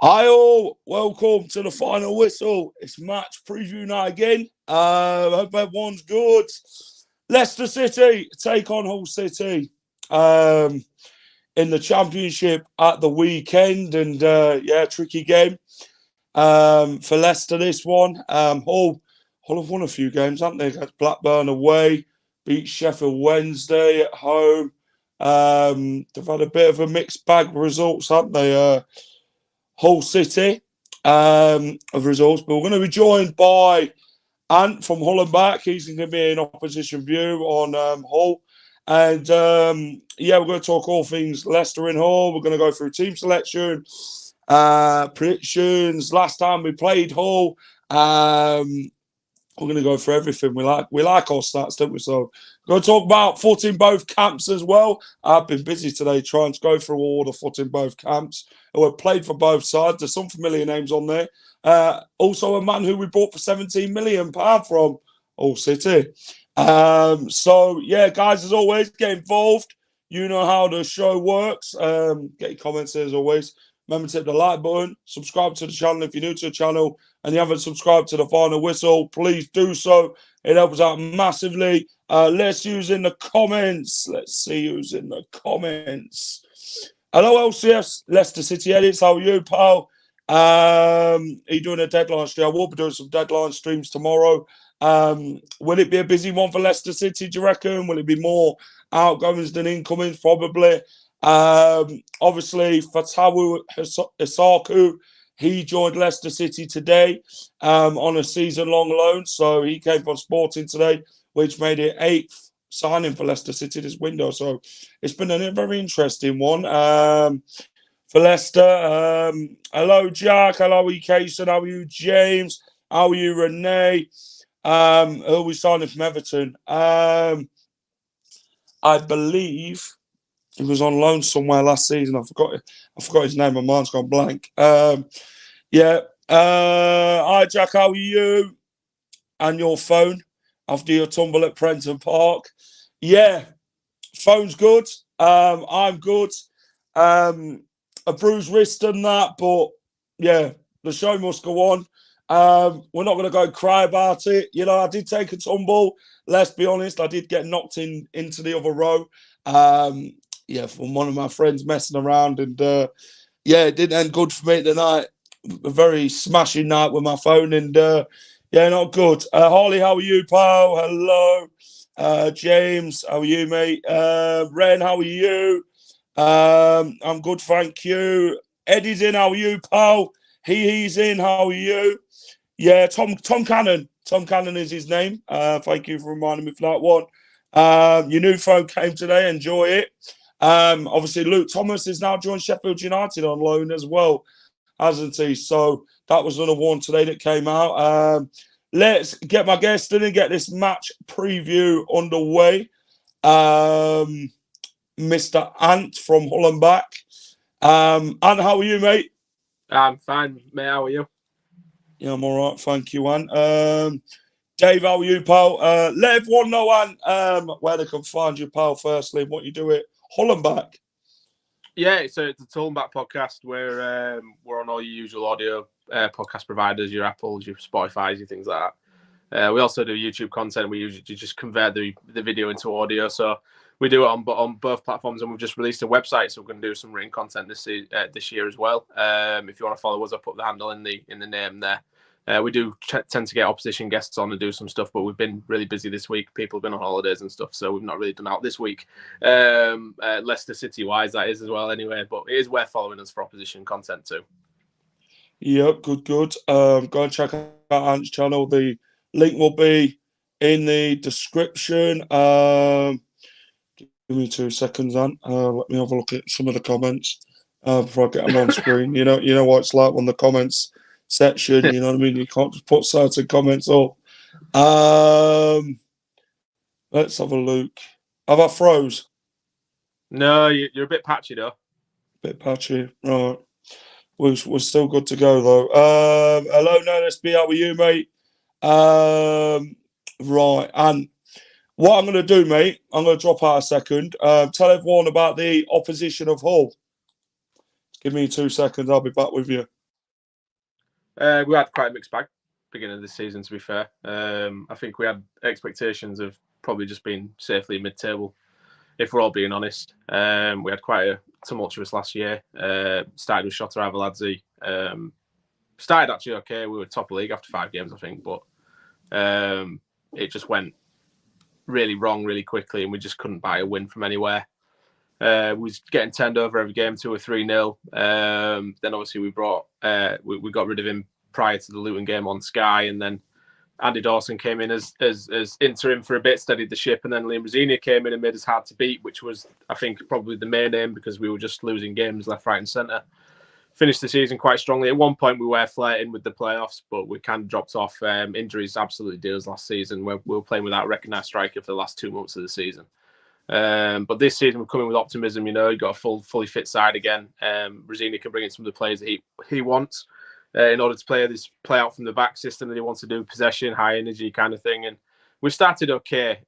Hi all, welcome to the final whistle. It's match preview night again. Hope everyone's good. Leicester City take on Hull City in the Championship at the weekend, and tricky game for Leicester. This one, Hull have won a few games, haven't they? Got Blackburn away, beat Sheffield Wednesday at home. They've had a bit of a mixed bag of results, haven't they? Hull City of results, but we're going to be joined by Ant from Hull and Back. He's going to be in opposition view on Hull, and we're going to talk all things Leicester and Hull. We're going to go through team selection, predictions. Last time we played Hull, we're going to go through everything. We like our stats, don't we? So we're going to talk about foot in both camps as well. I've been busy today trying to go through all the foot in both camps who have played for both sides. There's some familiar names on there. Also a man who we bought for £17 million from Hull City. Guys, as always, get involved. You know how the show works. Get your comments there as always. Remember to hit the like button. Subscribe to the channel if you're new to the channel and you haven't subscribed to the Final Whistle. Please do so. It helps out massively. Let's use in the comments. Let's see who's in the comments. Hello, LCFC, Leicester City Edits. How are you, pal? Are you doing a deadline stream? I will be doing some deadline streams tomorrow. Will it be a busy one for Leicester City, do you reckon? Will it be more outgoings than incomings? Probably. Obviously, Fatawu Isaku, he joined Leicester City today on a season-long loan. So he came from Sporting today, which made it 8th signing for Leicester City this window. So it's been a very interesting one for Leicester. Hello, Jack. Hello, Kason. How are you, James? How are you, Renee? Who are we signing from Everton? I believe he was on loan somewhere last season. I forgot his name. My mind's gone blank. Hi, Jack. How are you? And your phone after your tumble at Prenton Park? Yeah, phone's good. I'm good. A bruised wrist and that, but yeah, the show must go on. We're not going to go cry about it. You know, I did take a tumble. Let's be honest, I did get knocked into the other row. From one of my friends messing around, and it didn't end good for me tonight. A very smashing night with my phone, and not good. Harley, how are you, pal? Hello. James, how are you, mate? Ren, how are you? I'm good, thank you. Eddie's in, how are you, pal? He's in, how are you? Yeah, Tom Cannon. Tom Cannon is his name. Thank you for reminding me for that one. Your new phone came today, enjoy it. Obviously, Luke Thomas is now joined Sheffield United on loan as well, hasn't he? So that was another one today that came out. Let's get my guest in and get this match preview underway. Mr. Ant from Hull and Back. Ant, how are you, mate? I'm fine, mate. How are you? Yeah, I'm all right. Thank you, Ant. Dave, how are you, pal? Let everyone know, Ant, where they can find you, pal, firstly, what you do at Hull and Back. Yeah, it's a Hull and Back podcast where we're on all your usual audio podcast providers, your Apples, your Spotify's, your things like that. We also do YouTube content. We usually just convert the video into audio. So we do it on both platforms, and we've just released a website. So we're going to do some written content this year as well. If you want to follow us, I'll put the handle in the name there. We do tend to get opposition guests on and do some stuff, but we've been really busy this week. People have been on holidays and stuff, so we've not really done out this week. Leicester City-wise, that is as well anyway, but it is worth following us for opposition content too. Yep, good. Go and check out Ant's channel. The link will be in the description. Give Give me 2 seconds, Ant. Let me have a look at some of the comments before I get them on screen. You know what it's like when the comments section. You know what I mean. You can't just put certain comments up. Let's have a look. Have I froze? No, you're a bit patchy though. Bit patchy. Right. We're still good to go though. Hello, NSB. How are you, mate? Right. And what I'm going to do, mate, I'm going to drop out a second. Tell everyone about the opposition of Hull. Give me 2 seconds. I'll be back with you. We had quite a mixed bag beginning of this season, to be fair. I think we had expectations of probably just being safely mid-table, if we're all being honest. We had quite a tumultuous last year. Started with Shota Arveladze. Started actually okay. We were top of the league after 5 games, I think, but it just went really wrong really quickly, and we just couldn't buy a win from anywhere. We was getting turned over every game, 2 or 3-0. Then obviously we got rid of him prior to the Luton game on Sky, and then Andy Dawson came in as interim for a bit, steadied the ship, and then Liam Rosini came in and made us hard to beat, which was, I think, probably the main aim because we were just losing games left, right, and centre. Finished the season quite strongly. At one point, we were flirting with the playoffs, but we kind of dropped off. Injuries absolutely did us last season. We were playing without a recognised striker for the last 2 months of the season. But this season, we're coming with optimism. You got a fully fit side again. Rosini can bring in some of the players that he wants in order to play out from the back system that he wants to do, possession, high energy kind of thing. And we've started okay.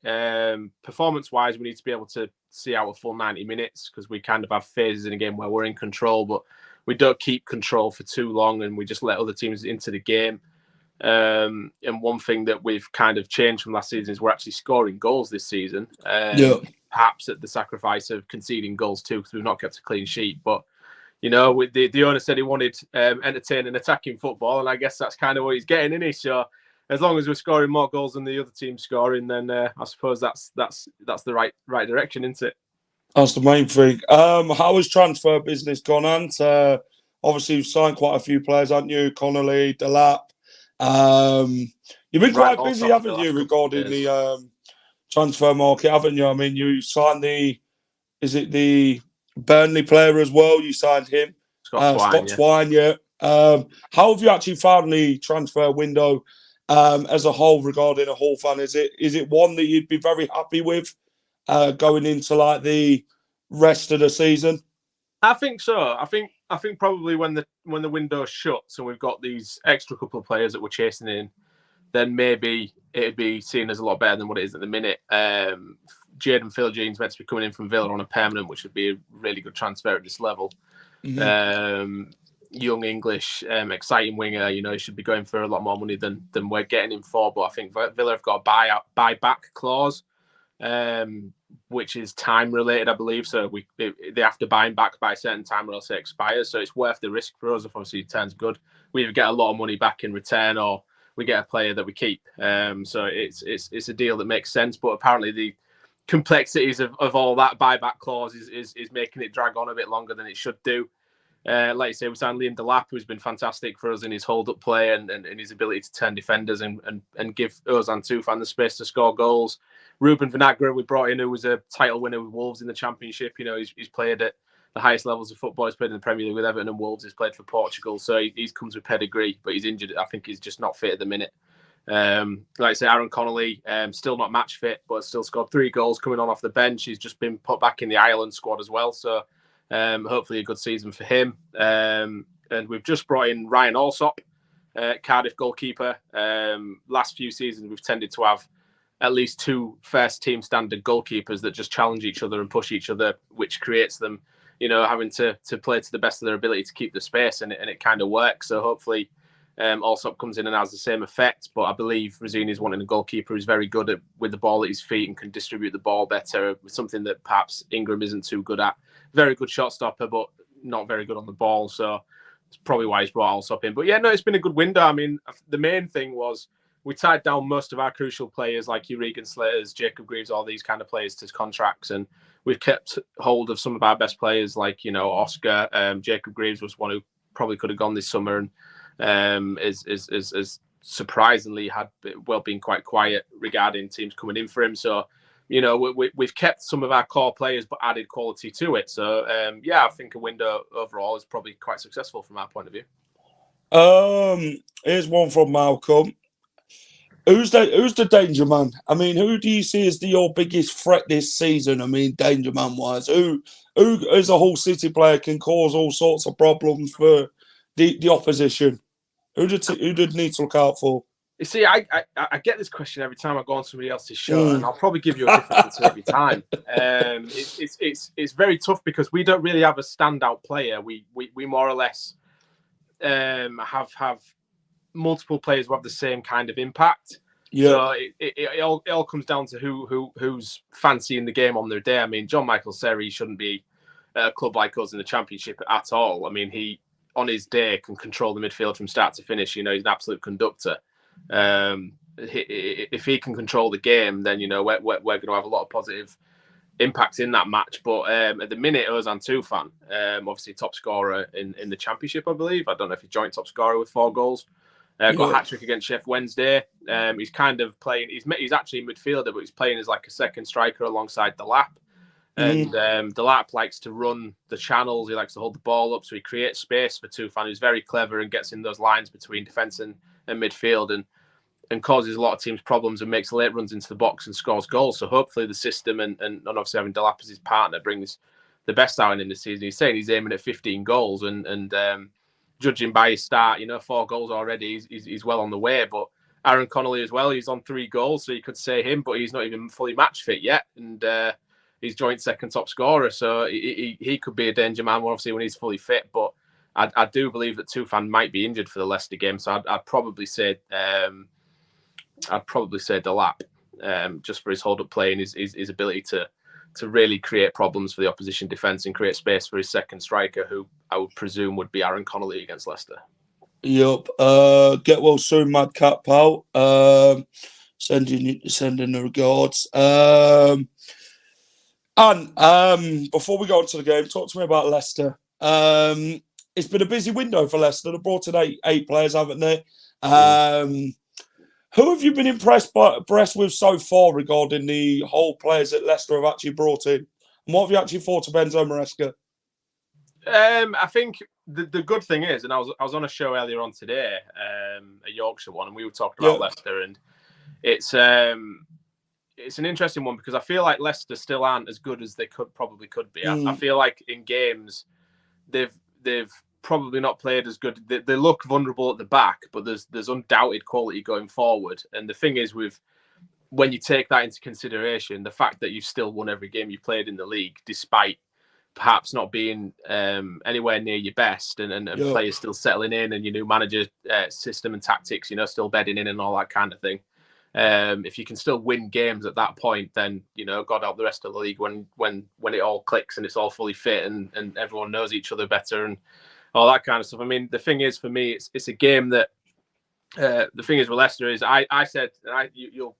Performance-wise, we need to be able to see out a full 90 minutes because we kind of have phases in a game where we're in control, but we don't keep control for too long and we just let other teams into the game. And one thing that we've kind of changed from last season is we're actually scoring goals this season. Perhaps at the sacrifice of conceding goals too, because we've not kept a clean sheet. But the owner said he wanted entertaining, attacking football, and I guess that's kind of what he's getting, isn't he? So as long as we're scoring more goals than the other team scoring, then I suppose that's the right direction, isn't it? That's the main thing. How has transfer business gone, Ant? Obviously, you've signed quite a few players, haven't you? Connolly, Delap. You've been quite busy, haven't you, regarding the transfer market, haven't you? I mean, you signed the Burnley player as well? You signed him. Scott Twine, yeah. How have you actually found the transfer window as a whole regarding a Hull fan? Is it one that you'd be very happy with going into like the rest of the season? I think so. I think probably when the window shuts and we've got these extra couple of players that we're chasing in, then maybe it'd be seen as a lot better than what it is at the minute. Jaden Philogene meant to be coming in from Villa on a permanent, which would be a really good transfer at this level. Mm-hmm. Young English, exciting winger. He should be going for a lot more money than we're getting him for. But I think Villa have got a buyback clause, which is time related, I believe. So they have to buy him back by a certain time or else it expires. So it's worth the risk for us if obviously it turns good. We either get a lot of money back in return or we get a player that we keep. So it's a deal that makes sense. But apparently the complexities of all that buyback clause is making it drag on a bit longer than it should do. Like you say, we signed Liam Delap, who's been fantastic for us in his hold-up play and his ability to turn defenders and give Ozan Tufan the space to score goals. Ruben Vinagre we brought in, who was a title winner with Wolves in the Championship. He's played at the highest levels of football. He's played in the Premier League with Everton and Wolves. He's played for Portugal, so he comes with pedigree, but he's injured. I think he's just not fit at the minute. Like I say, Aaron Connolly, still not match fit, but still scored 3 goals coming on off the bench. He's just been put back in the Ireland squad as well, so hopefully a good season for him. And we've just brought in Ryan Alsop, Cardiff goalkeeper. Last few seasons, we've tended to have at least 2 first team standard goalkeepers that just challenge each other and push each other, which creates them, having to play to the best of their ability to keep the space, and it kind of works. So hopefully Alsop comes in and has the same effect. But I believe Rosini is wanting a goalkeeper who's very good with the ball at his feet and can distribute the ball better, something that perhaps Ingram isn't too good at. Very good shot stopper, but not very good on the ball. So it's probably why he's brought Alsop in. But yeah, no, it's been a good window. I mean, the main thing was we tied down most of our crucial players like your Regan Slaters, Jacob Greaves, all these kind of players to contracts. And we've kept hold of some of our best players like, Oscar. Jacob Greaves was one who probably could have gone this summer and is surprisingly had been quite quiet regarding teams coming in for him. So we've kept some of our core players but added quality to it. So I think a window overall is probably quite successful from our point of view. Here's one from Malcolm. Who's the danger man? I mean, who do you see as your biggest threat this season? I mean, danger man wise, who as a Hull City player can cause all sorts of problems for the opposition? Who did need to look out for? You see, I get this question every time I go on somebody else's show, and I'll probably give you a different answer every time. It's very tough because we don't really have a standout player. We more or less have multiple players who have the same kind of impact. Yeah. So it all comes down to who's fancying the game on their day. I mean, John Michael Seri shouldn't be at a club like us in the Championship at all. I mean, he on his day can control the midfield from start to finish. He's an absolute conductor. If he can control the game, then we're going to have a lot of positive impact in that match. But at the minute, Ozan Tufan, obviously top scorer in the Championship, I believe. I don't know if he's joint top scorer with 4 goals. Got a hat trick against Sheff Wednesday. He's kind of playing. He's actually a midfielder, but he's playing as like a second striker alongside Delap. And Delap likes to run the channels. He likes to hold the ball up, so he creates space for Tufan, who's very clever and gets in those lines between defence and midfield and causes a lot of teams problems and makes late runs into the box and scores goals. So hopefully the system and obviously having Delap as his partner brings the best out in him this season. He's saying he's aiming at 15 goals and judging by his start, 4 goals already, he's well on the way. But Aaron Connolly as well, he's on 3 goals, so you could say him, but he's not even fully match fit yet. And he's joint second top scorer, so he could be a danger man, obviously, when he's fully fit. But I do believe that Tufan might be injured for the Leicester game, so I'd probably say Delap, just for his hold-up play and his ability to really create problems for the opposition defence and create space for his second striker, who I would presume would be Aaron Connolly against Leicester. Yep. Get well soon, Madcap pal. Sending the regards. And before we go on to the game, talk to me about Leicester. It's been a busy window for Leicester. They've brought in eight players, haven't they? Who have you been impressed with so far regarding the whole players that Leicester have actually brought in? And what have you actually thought of Enzo Maresca? I think the good thing is, and I was on a show earlier on today, a Yorkshire one, and we were talking about Leicester, and it's an interesting one because I feel like Leicester still aren't as good as they probably could be. I feel like in games they've probably not played as good. They look vulnerable at the back, but there's undoubted quality going forward. And the thing is, when you take that into consideration, the fact that you've still won every game you played in the league, despite perhaps not being anywhere near your best, and players still settling in, and your new manager system and tactics, still bedding in and all that kind of thing. If you can still win games at that point, then God help the rest of the league when it all clicks and it's all fully fit and everyone knows each other better and all that kind of stuff. I mean, the thing is, for me, it's a game that the thing is with Leicester is I said, and you'll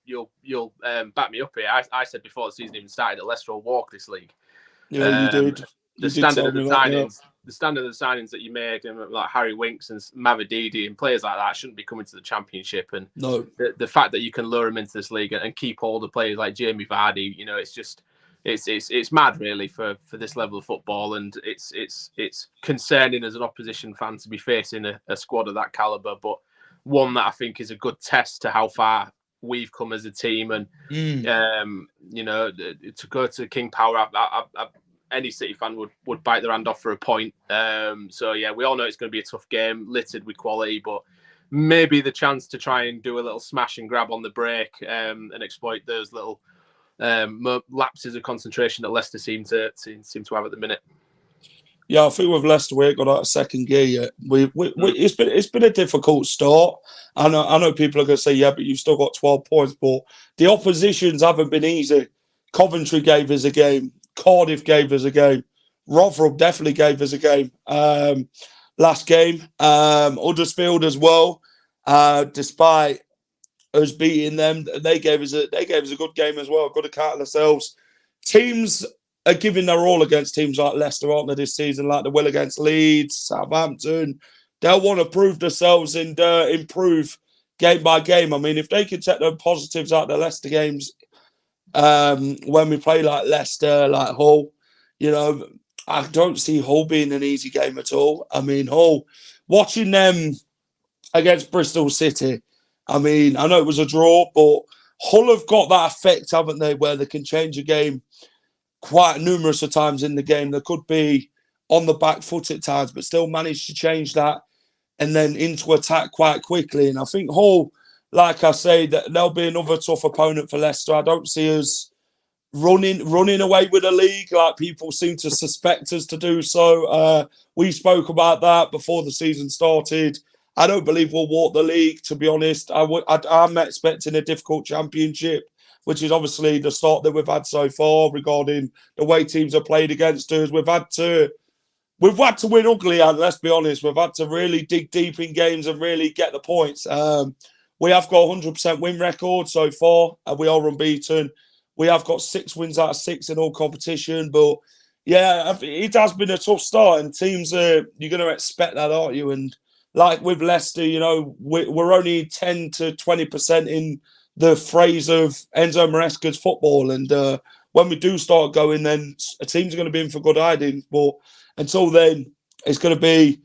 back me up here. I said before the season even started that Leicester will walk this league. Yeah, you did. The standard of the signings that you made, like Harry Winks and Mavididi and players like that, shouldn't be coming to the Championship. And the fact that you can lure them into this league and keep all the players like Jamie Vardy, it's just it's mad really for this level of football, and it's concerning as an opposition fan to be facing a squad of that caliber, but one that I think is a good test to how far we've come as a team. And to go to King Power, any City fan would bite their hand off for a point. So yeah, we all know it's going to be a tough game, littered with quality, but maybe the chance to try and do a little smash and grab on the break and exploit those little lapses of concentration that Leicester seem to have at the minute. Yeah, I think with Leicester, we ain't got out of second gear yet. It's been a difficult start. I know people are going to say, yeah, but you've still got 12 points. But the oppositions haven't been easy. Coventry gave us a game. Cardiff gave us a game. Rotherham definitely gave us a game. Last game, Huddersfield as well. Despite us beating them, they gave us a good game as well. Good account of themselves. Teams are giving their all against teams like Leicester, aren't they, this season? Like they will against Leeds, Southampton. They'll want to prove themselves and improve game by game. I mean, if they can take the positives out of the Leicester games, when we play like Leicester, like Hull, you know, I don't see Hull being an easy game at all. I mean, Hull, watching them against Bristol City, I mean, I know it was a draw, but Hull have got that effect, haven't they, where they can change a game quite numerous of times in the game. They could be on the back foot at times, but still manage to change that and then into attack quite quickly. And I think Hull, like I say, that they'll be another tough opponent for Leicester. I don't see us running away with the league like people seem to suspect us to do so. We spoke about that before the season started. I don't believe we'll walk the league, to be honest. I'm expecting a difficult championship, which is obviously the start that we've had so far regarding the way teams have played against us. We've had to win ugly, and let's be honest, we've had to really dig deep in games and really get the points. We have got a 100% win record so far. We are unbeaten. We have got 6 wins out of 6 in all competition. But yeah, it has been a tough start, and teams you're going to expect that, aren't you? And like with Leicester, you know, we're only 10 to 20% in the phrase of Enzo Maresca's football. And when we do start going, then a team's going to be in for good hiding. But until then, it's going to be,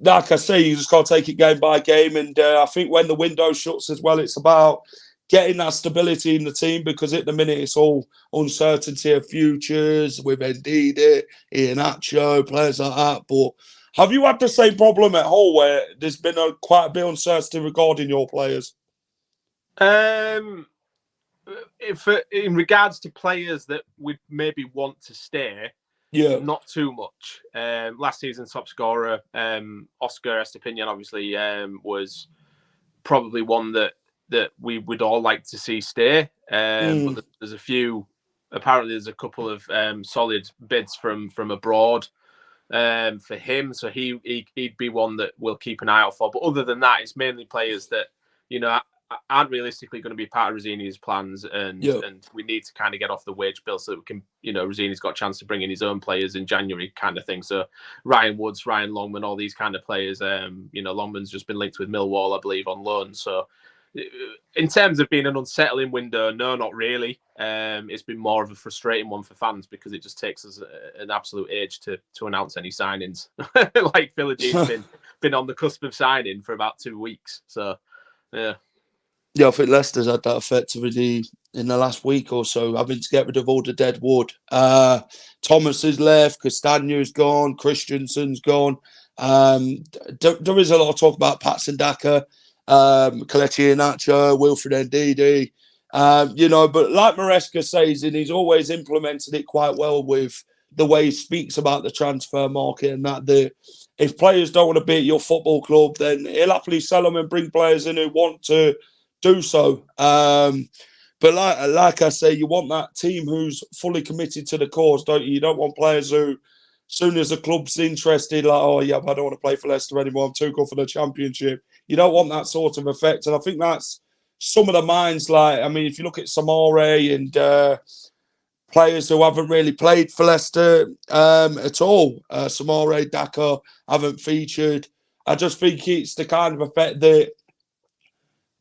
like I say, you just got to take it game by game. And I think when the window shuts as well, it's about getting that stability in the team, because at the minute it's all uncertainty of futures with Ndidi, Iheanacho, players like that. But have you had the same problem at Hull where there's been quite a bit of uncertainty regarding your players? If in regards to players that we maybe want to stay, yeah, not too much. Last season's top scorer, Oscar Estepinian, obviously was probably one that we would all like to see stay. But there's a few. Apparently, there's a couple of solid bids from abroad for him, so he'd be one that we'll keep an eye out for. But other than that, it's mainly players that, you know, aren't realistically going to be part of Rosini's plans, and we need to kind of get off the wage bill so that we can, you know, Rosini's got a chance to bring in his own players in January, kind of thing. So Ryan Woods, Ryan Longman, all these kind of players. You know, Longman's just been linked with Millwall, I believe, on loan. So in terms of being an unsettling window, no, not really. It's been more of a frustrating one for fans because it just takes us an absolute age to announce any signings. Like Philogene's been on the cusp of signing for about 2 weeks. So yeah. Yeah, I think Leicester's had that effect already in the last week or so, having to get rid of all the dead wood. Thomas has left, Castagno's gone, Christensen's gone. There is a lot of talk about Patson Daka, Kelechi Iheanacho, Wilfred Ndidi. You know, but like Maresca says, and he's always implemented it quite well with the way he speaks about the transfer market, and that if players don't want to be at your football club, then he'll happily sell them and bring players in who want to do so. But like I say, you want that team who's fully committed to the cause, don't you? You don't want players who, as soon as the club's interested, like, oh yeah, I don't want to play for Leicester anymore, I'm too good for the Championship. You don't want that sort of effect. And I think that's some of the minds, like, I mean, if you look at Samare and players who haven't really played for Leicester at all, Samare, Daka haven't featured. I just think it's the kind of effect that,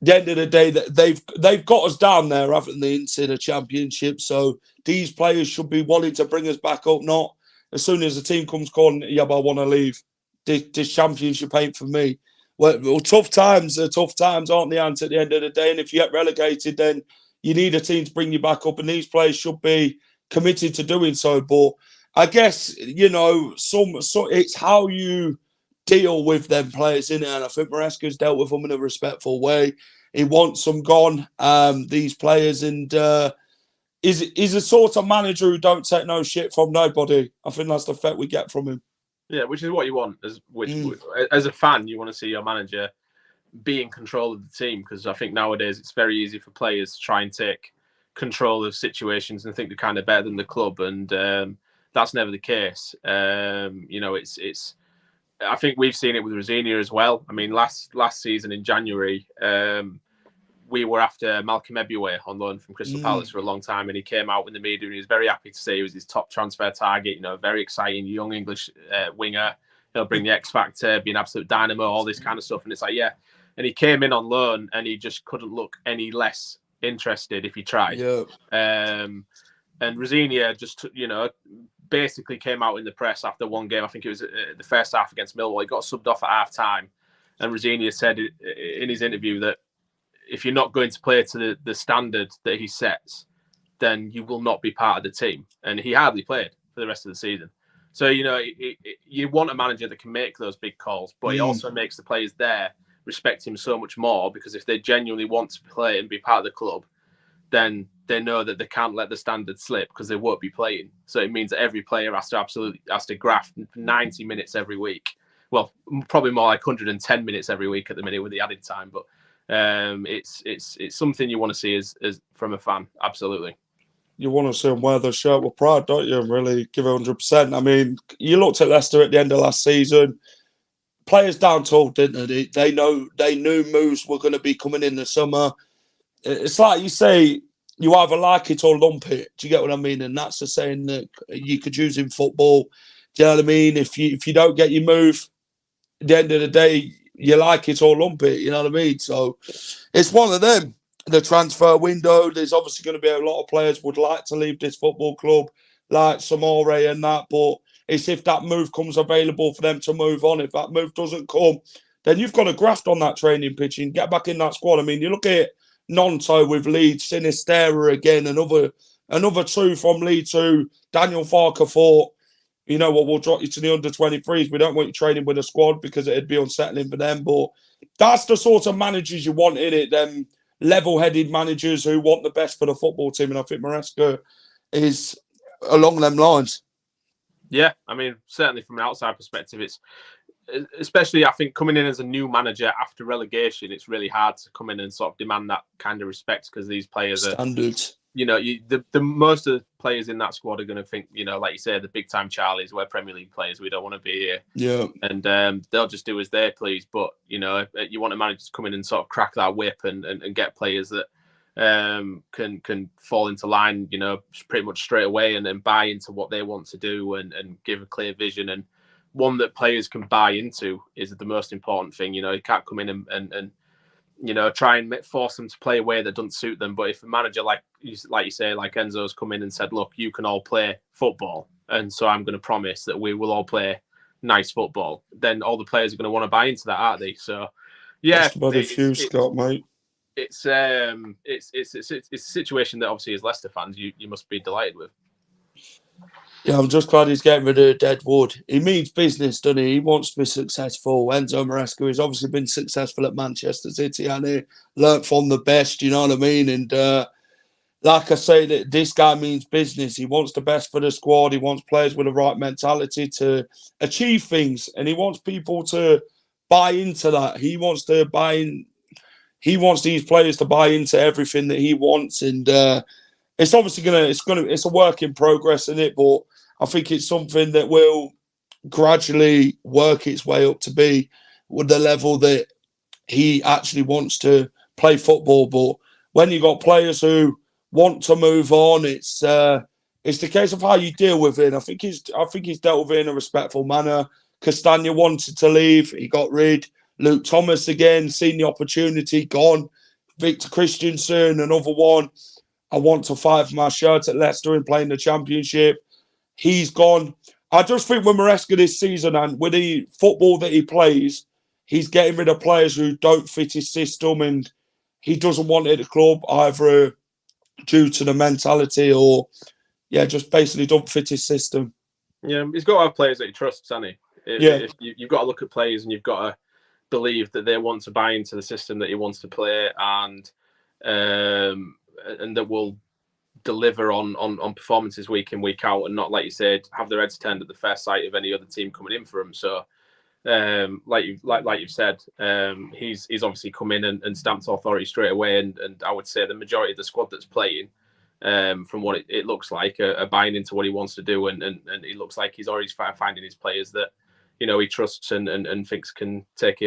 at the end of the day, that they've got us down there, haven't they, into the Championship? So these players should be wanting to bring us back up, not as soon as the team comes calling, yeah, but I want to leave. This Championship ain't for me. Well, tough times are tough times, aren't they, Ant, at the end of the day? And if you get relegated, then you need a team to bring you back up, and these players should be committed to doing so. But I guess, you know, so it's how you deal with them players, in it, and I think Maresca's dealt with them in a respectful way. He wants them gone, these players, and is a sort of manager who don't take no shit from nobody. I think that's the effect we get from him. Yeah, which is what you want. As a fan, you want to see your manager be in control of the team, because I think nowadays it's very easy for players to try and take control of situations and think they're kind of better than the club, and that's never the case. You know, it's. I think we've seen it with Rosinia as well. I mean, last season in January, we were after Malcolm Ebiwe on loan from Crystal Palace for a long time, and he came out in the media and he was very happy to say he was his top transfer target. You know, very exciting young English winger. He'll bring the X factor, be an absolute dynamo, all this kind of stuff. And it's like, yeah. And he came in on loan and he just couldn't look any less interested if he tried. Yeah. And Rosinia just, basically came out in the press after one game. I think it was the first half against Millwall. He got subbed off at half time. And Rosinia said in his interview that if you're not going to play to the standard that he sets, then you will not be part of the team. And he hardly played for the rest of the season. So, you want a manager that can make those big calls, but he also makes the players there respect him so much more, because if they genuinely want to play and be part of the club, then they know that they can't let the standard slip, because they won't be playing. So it means that every player has to graft 90 minutes every week. Well, probably more like 110 minutes every week at the minute with the added time. But it's something you want to see as from a fan. Absolutely. You want to see them wear the shirt with pride, don't you? And really give 100%. I mean, you looked at Leicester at the end of last season. Players down tools, didn't they? They knew moves were going to be coming in the summer. It's like you say, you either like it or lump it. Do you get what I mean? And that's the saying that you could use in football. Do you know what I mean? If you don't get your move, at the end of the day, you like it or lump it. You know what I mean? So it's one of them. The transfer window, there's obviously going to be a lot of players would like to leave this football club, like Samore and that, but it's if that move comes available for them to move on. If that move doesn't come, then you've got to graft on that training pitch and get back in that squad. I mean, you look at Nonto with Leeds, Sinistera again, another two from Leeds who Daniel Farker thought, you know what, we'll drop you to the under-23s. We don't want you training with a squad because it'd be unsettling for them. But that's the sort of managers you want in it, them level-headed managers who want the best for the football team. And I think Maresca is along them lines. Yeah, I mean, certainly from an outside perspective, it's especially, I think, coming in as a new manager after relegation, it's really hard to come in and sort of demand that kind of respect, because these players are standards. The most of the players in that squad are going to think, like you say, the big time Charlies, we're Premier League players, we don't want to be here. Yeah. And they'll just do as they please. But, you want a manager to come in and sort of crack that whip and get players that can fall into line, pretty much straight away and buy into what they want to do and give a clear vision. And one that players can buy into is the most important thing. You can't come in and try and force them to play a way that doesn't suit them. But if a manager, like you say, like Enzo's come in and said, look, you can all play football, and so I'm going to promise that we will all play nice football, then all the players are going to want to buy into that, aren't they? So, yeah. Just about a few, Scott, mate. It's a situation that obviously as Leicester fans, you must be delighted with. Yeah, I'm just glad he's getting rid of Deadwood. He means business, doesn't he? He wants to be successful. Enzo Maresca has obviously been successful at Manchester City, and he learnt from the best, you know what I mean? And like I say, that this guy means business. He wants the best for the squad. He wants players with the right mentality to achieve things, and he wants people to buy into that. He wants to buy in. He wants these players to buy into everything that he wants, and it's obviously it's a work in progress, isn't it? But I think it's something that will gradually work its way up to be with the level that he actually wants to play football. But when you got players who want to move on, it's the case of how you deal with it. And I think he's dealt with it in a respectful manner. Castagna wanted to leave, he got rid. Luke Thomas again, seen the opportunity, gone. Victor Christensen, another one. I want to fight for my shirt at Leicester and play in the Championship. He's gone. I just think with Maresca this season and with the football that he plays, he's getting rid of players who don't fit his system, and he doesn't want it at the club either due to the mentality or, just basically don't fit his system. Yeah, he's got to have players that he trusts, hasn't he? You've got to look at players and you've got to believe that they want to buy into the system that he wants to play and that will deliver on performances week in, week out, and not, like you said, have their heads turned at the first sight of any other team coming in for him. So, like you've said, he's obviously come in and stamped authority straight away, and I would say the majority of the squad that's playing, from what it looks like, are buying into what he wants to do, and it looks like he's already finding his players that he trusts and thinks can take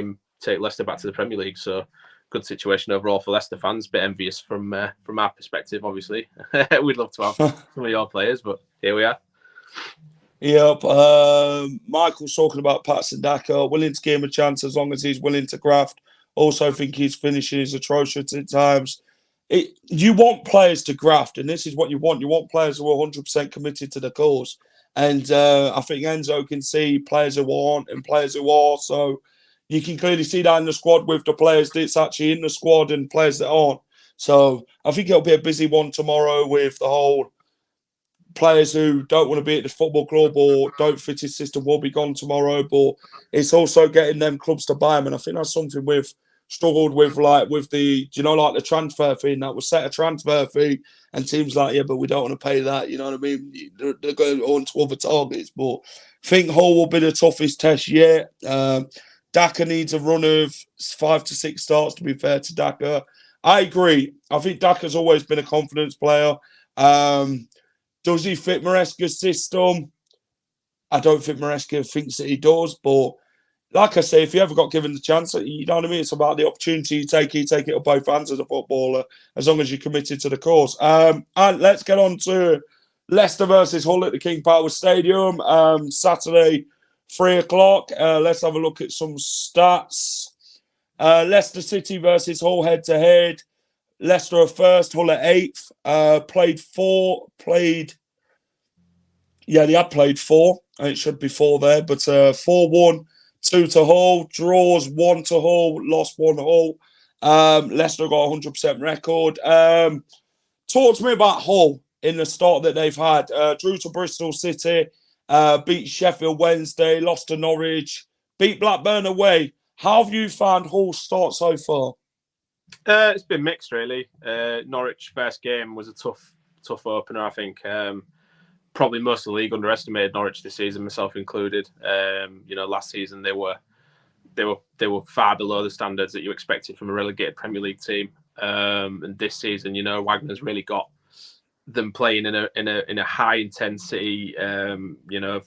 Leicester back to the Premier League. So, good situation overall for Leicester fans. Bit envious from our perspective, obviously. We'd love to have some of your players, but here we are. Yep. Michael's talking about Patson Daka, willing to give him a chance as long as he's willing to graft. Also think his finishing is atrocious at times. you want players to graft, and this is what you want. You want players who are 100% committed to the cause. And I think Enzo can see players who aren't and players who are. So you can clearly see that in the squad with the players that's actually in the squad and players that aren't. So I think it'll be a busy one tomorrow with the whole players who don't want to be at the football club or don't fit his system will be gone tomorrow. But it's also getting them clubs to buy them. And I think that's something we've struggled with, like with the, like the transfer fee, and that was set a transfer fee, and teams like, yeah, but we don't want to pay that. You know what I mean? They're going on to other targets. But I think Hull will be the toughest test yet. Daka needs a run of 5 to 6 starts, to be fair to Daka. I agree. I think Daka's always been a confidence player. Does he fit Maresca's system? I don't think Maresca thinks that he does, but like I say, if you ever got given the chance, you know what I mean? It's about the opportunity you take it up both hands as a footballer, as long as you're committed to the cause. And let's get on to Leicester versus Hull at the King Power Stadium, Saturday, 3 o'clock. Let's have a look at some stats. Leicester City versus Hull head-to-head. Leicester are first, Hull at 8th. They had played 4. And it should be 4 there, but 4-1. 2 to Hull, draws 1 to Hull, lost 1 to Hull. Leicester got a 100% record. Talk to me about Hull in the start that they've had. Drew to Bristol City, beat Sheffield Wednesday, lost to Norwich, beat Blackburn away. How have you found Hull's start so far? It's been mixed, really. Norwich first game was a tough opener, I think. Probably most of the league underestimated Norwich this season, myself included. Last season they were far below the standards that you expected from a relegated Premier League team. And this season, Wagner's really got them playing in a high intensity,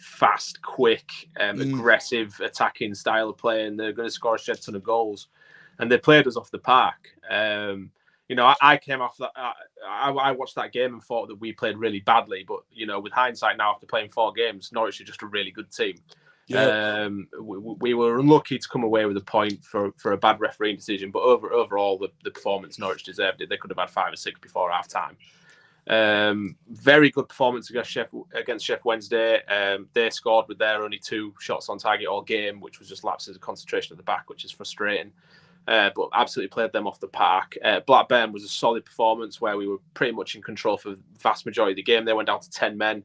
fast, quick, aggressive, attacking style of play, and they're going to score a shed ton of goals. And they played us off the park. I came off that. I watched that game and thought that we played really badly. But with hindsight now, after playing 4 games, Norwich are just a really good team. Yeah. We were unlucky to come away with a point for a bad refereeing decision. But overall, the performance Norwich deserved it. They could have had 5 or 6 before half time. Very good performance against Sheffield Wednesday. They scored with their only 2 shots on target all game, which was just lapses of concentration at the back, which is frustrating. But absolutely played them off the park. Blackburn was a solid performance where we were pretty much in control for the vast majority of the game. They went down to 10 men,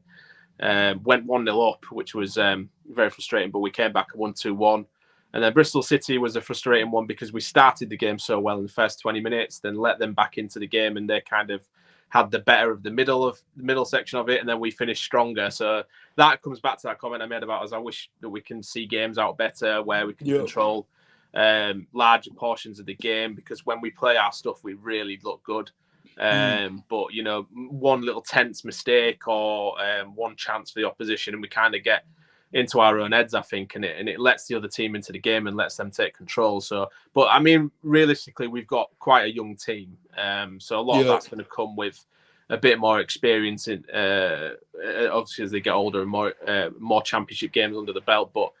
went 1-0 up, which was very frustrating, but we came back 1-2-1. And then Bristol City was a frustrating one because we started the game so well in the first 20 minutes, then let them back into the game, and they kind of had the better of the middle section of it, and then we finished stronger. So that comes back to that comment I made about us. I wish that we can see games out better where we can control larger portions of the game, because when we play our stuff, we really look good. But one little tense mistake or one chance for the opposition, and we kind of get into our own heads, I think, and it lets the other team into the game and lets them take control. So, but I mean, realistically, we've got quite a young team, so a lot of that's going to come with a bit more experience in obviously as they get older and more championship games under the belt. But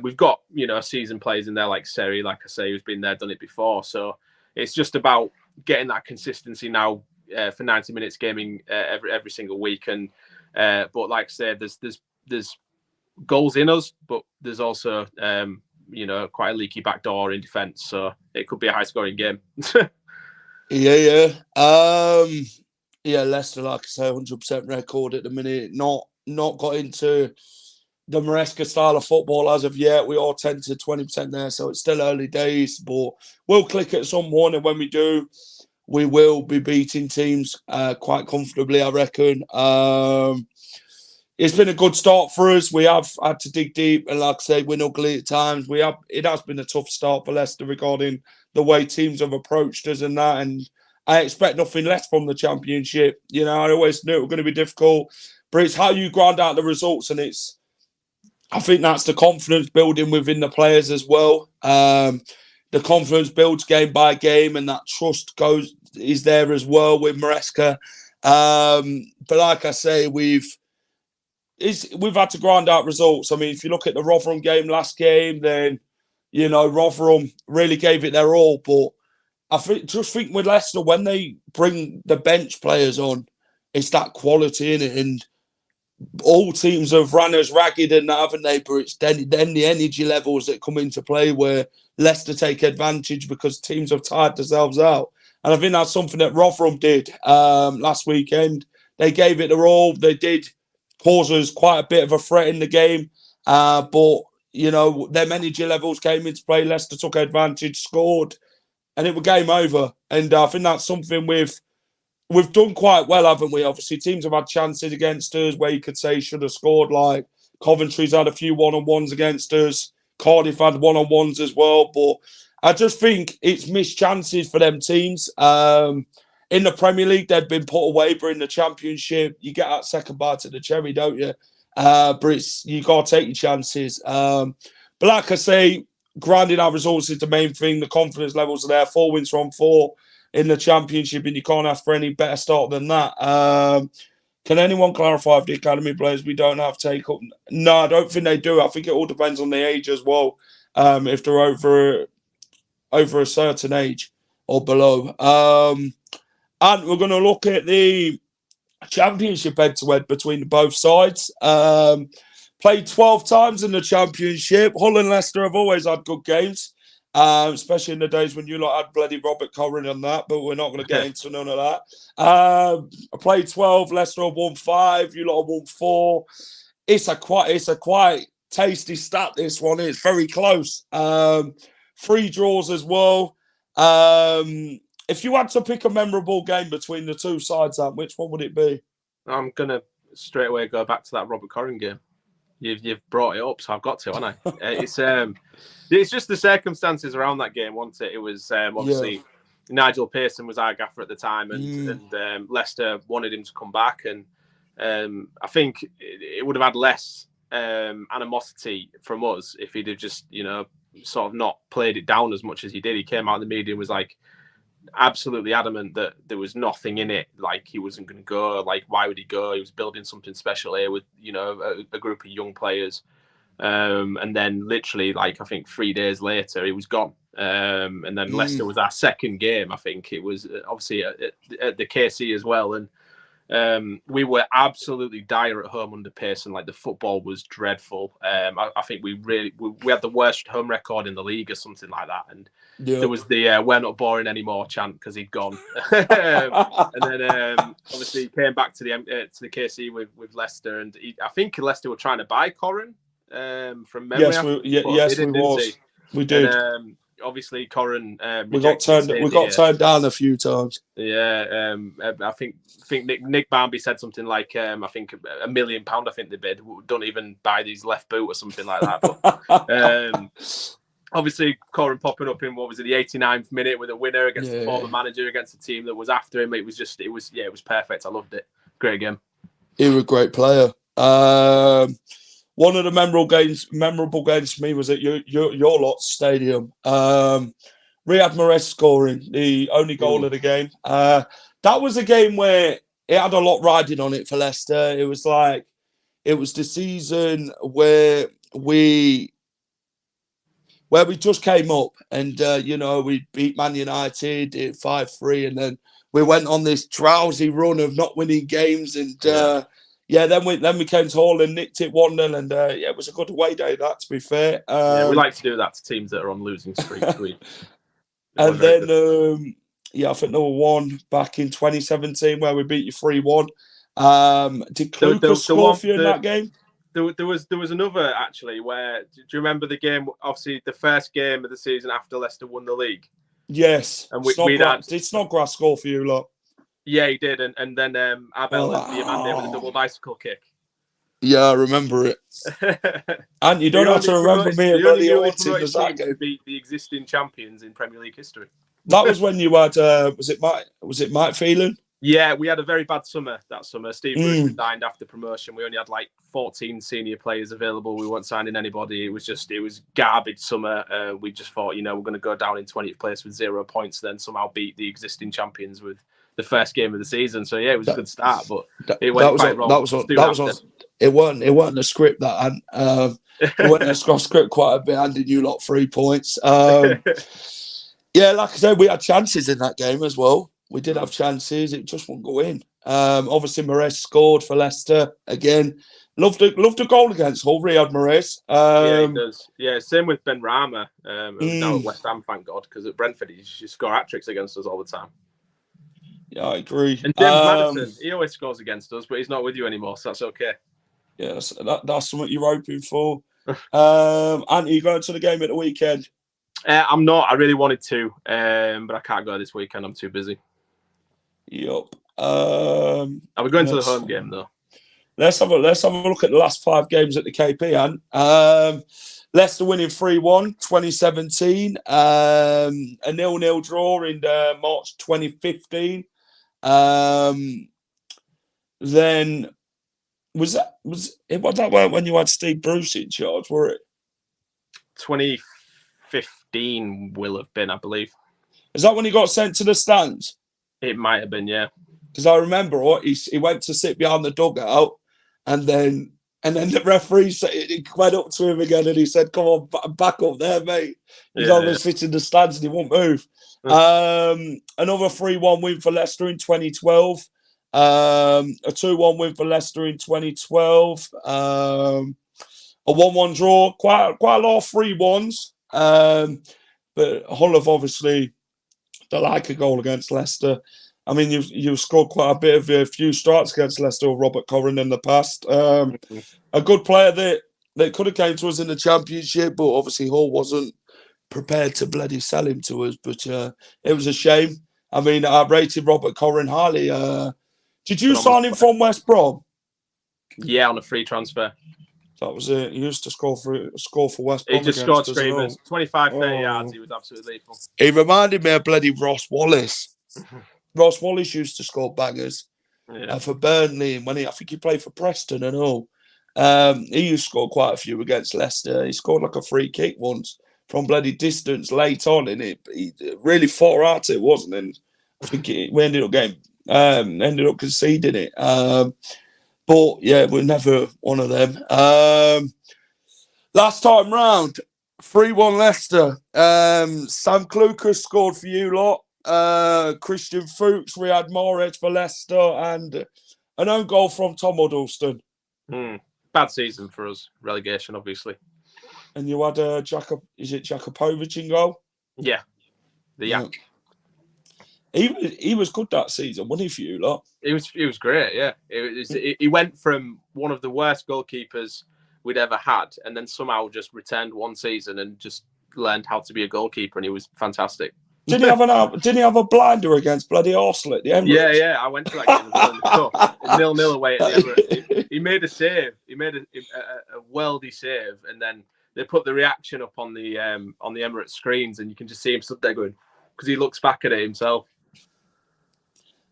we've got seasoned players in there like Seri, like I say, who's been there, done it before. So it's just about getting that consistency now for 90 minutes gaming every single week. And but like I said, there's goals in us, but there's also quite a leaky back door in defence, so it could be a high scoring game. Leicester, like I say, 100% record at the minute. Not got into the Maresca style of football as of yet. We are 10 to 20% there, so it's still early days, but we'll click at some point, and when we do, we will be beating teams quite comfortably, I reckon. It's been a good start for us. We have had to dig deep and, like I say, win ugly at times. It has been a tough start for Leicester regarding the way teams have approached us and that. And I expect nothing less from the Championship. I always knew it was going to be difficult, but it's how you grind out the results, and I think that's the confidence building within the players as well. The confidence builds game by game, and that trust is there as well with Maresca. But like I say, we've had to grind out results. I mean, if you look at the Rotherham game last game, then Rotherham really gave it their all, but just think with Leicester, when they bring the bench players on, it's that quality in it, and all teams have ran as ragged and that, haven't they? But it's then the energy levels that come into play where Leicester take advantage because teams have tired themselves out. And I think that's something that Rotherham did last weekend. They gave it their all. They did cause us quite a bit of a threat in the game. But, you know, their energy levels came into play. Leicester took advantage, scored, and it was game over. And I think that's something we've done quite well, haven't we? Obviously, teams have had chances against us where you could say should have scored. Like Coventry's had a few one-on-ones against us. Cardiff had one-on-ones as well. But I just think it's missed chances for them teams. In the Premier League, they've been put away, but in the Championship, you get that second bite of the cherry, don't you? But you got to take your chances. But like I say, grinding our results is the main thing. The confidence levels are there. 4 wins from 4 in the Championship, and you can't ask for any better start than that. Can anyone clarify if the academy players we don't have take up? No, I don't think they do. I think it all depends on the age as well. If they're over a certain age or below. And we're going to look at the Championship head-to-head between both sides. Played 12 times in the Championship. Hull and Leicester have always had good games, especially in the days when you lot had bloody Robert Corrin and that, but we're not going to get into none of that. I played 12. Leicester have won 5. You lot have won 4. It's a quite tasty stat, this one. It's very close. 3 draws as well. If you had to pick a memorable game between the two sides, which one would it be? I'm going to straight away go back to that Robert Corrin game. You've brought it up, so I've got to, haven't I? It's just the circumstances around that game, wasn't it? It was obviously Nigel Pearson was our gaffer at the time, and Leicester wanted him to come back, and I think it would have had less animosity from us if he'd have just, sort of not played it down as much as he did. He came out in the media and was like absolutely adamant that there was nothing in it, like he wasn't going to go, like why would he go? He was building something special here with a group of young players, and then literally like I think 3 days later he was gone, and then Leicester was our second game. I think it was obviously at the KC as well, and we were absolutely dire at home under Pearson. Like the football was dreadful. I think we had the worst home record in the league or something like that. And there was the "we're not boring anymore" chant because he'd gone. And then obviously he came back to the KC with Leicester, and I think Leicester were trying to buy Corrin from memory. Yes, we was. We did. And, obviously, Corrin we got turned down a few times. Yeah, I think Nick Barmby said something like I think £1 million. I think they bid. Don't even buy these left boot or something like that. But obviously, Corrin popping up in what was it, the 89th minute with a winner against the former manager against a team that was after him. It was perfect. I loved it. Great game. He was a great player. One of the memorable games for me was at your lot's stadium. Riyad Mahrez scoring the only goal of the game. That was a game where it had a lot riding on it for Leicester. It was the season where we just came up and we beat Man United at 5-3, and then we went on this drowsy run of not winning games, and then we came to Hall and nicked it 1-0, and it was a good away day, that, to be fair. We like to do that to teams that are on losing streaks. And then, I think there were one back in 2017 where we beat you 3-1. Did Kluka score for you in that game? There was another, actually, where, do you remember the game, obviously the first game of the season after Leicester won the league? Yes. And did Snodgrass score for you, lot? Yeah, he did, and then Abel Diamande with a double bicycle kick. Yeah, I remember it. And you don't have to remember me about the awards in that game. Beat the existing champions in Premier League history. That was when you had was it Mike Phelan? Yeah, we had a very bad summer that summer. Steve Bruce resigned after promotion. We only had like 14 senior players available. We weren't signing anybody. It was garbage summer. We just thought, we're going to go down in 20th place with 0 points, then somehow beat the existing champions with the first game of the season. So yeah, it was a good start, but it went quite wrong. It wasn't a script that it went a script quite a bit, handing you lot 3 points. Yeah, like I said, we had chances in that game as well. We did have chances. It just wouldn't go in. Obviously, Mahrez scored for Leicester again. Loved a goal against Hull, Riyad Mahrez. Yeah, he does. Yeah, same with Ben Rama, who's now at West Ham, thank God, because at Brentford, he just score hat-tricks against us all the time. Yeah, I agree. And James Maddison, he always scores against us, but he's not with you anymore, so that's okay. Yeah, that's something you're hoping for. Andy, you going to the game at the weekend? I'm not. I really wanted to, but I can't go this weekend. I'm too busy. Yup. Are we going to the home game, though? Let's have a look at the last 5 games at the KP, Anne. Leicester winning 3-1, 2017. A 0-0 draw in March 2015. Then was that when you had Steve Bruce in charge, were it? 2015 will have been, I believe. Is that when he got sent to the stands? It might have been, yeah. Because I remember he went to sit behind the dugout, and then the referee he went up to him again and he said, "Come on, back up there, mate." He's always sitting in the stands and he won't move. Another 3-1 win for Leicester in 2012. A 2-1 win for Leicester in 2012. A 1-1 draw. Quite a lot of 3-1s. But Hull have obviously they like a goal against Leicester. I mean, you've scored quite a bit of a few strikes against Leicester with Robert Corrin in the past. A good player that could have came to us in the Championship, but obviously Hull wasn't prepared to bloody sell him to us. But it was a shame. I mean, I rated Robert Corrin highly. Did you sign him from West Brom? Yeah, on a free transfer. That was it. He used to score for West Brom. He just scored screamers. 25, 30 yards. He was absolutely lethal. He reminded me of bloody Ross Wallace. Ross Wallace used to score bangers for Burnley, and I think he played for Preston and all. He used to score quite a few against Leicester. He scored like a free kick once from bloody distance late on, and he really fought at it, wasn't it? And I think we ended up conceding it. But yeah, we're never one of them. Last time round, 3-1 Leicester. Sam Klukas scored for you lot. Christian Fuchs, Riyad Mahrez for Leicester, and an own goal from Tom Huddleston. Bad season for us. Relegation, obviously. And you had Jakupovic in goal? Yeah. The Yak. He was good that season, wasn't he, for you lot? He was great, yeah. He went from one of the worst goalkeepers we'd ever had, and then somehow just returned one season and just learned how to be a goalkeeper, and he was fantastic. Didn't he have a blinder against bloody Arsenal at the Emirates? Yeah. I went to that game as well in the cup. 0-0 away at the Emirates. He made a save. He made a worldy save, and then they put the reaction up on the Emirates screens, and you can just see him stood there going, because he looks back at it himself.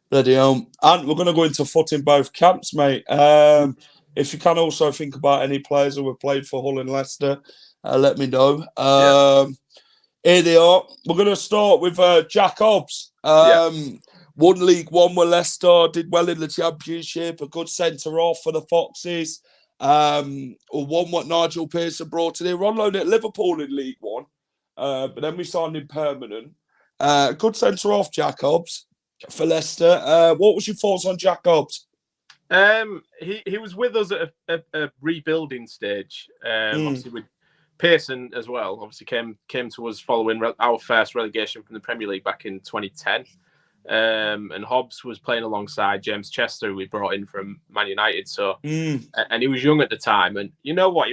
Bloody hell. And we're going to go into foot in both camps, mate. If you can also think about any players who have played for Hull and Leicester, let me know. Here they are. We're going to start with Jack Hobbs. Won League One with Leicester, did well in the Championship, a good centre-off for the Foxes. Won what Nigel Pearson brought in. We're on loan at Liverpool in League One, but then we signed him permanent. Good centre-off, Jack Hobbs, for Leicester. What was your thoughts on Jack Hobbs? He was with us at a rebuilding stage. Obviously with Pearson as well. Obviously came to us following our first relegation from the Premier League back in 2010. And Hobbs was playing alongside James Chester, who we brought in from Man United. So, and he was young at the time. And you know what?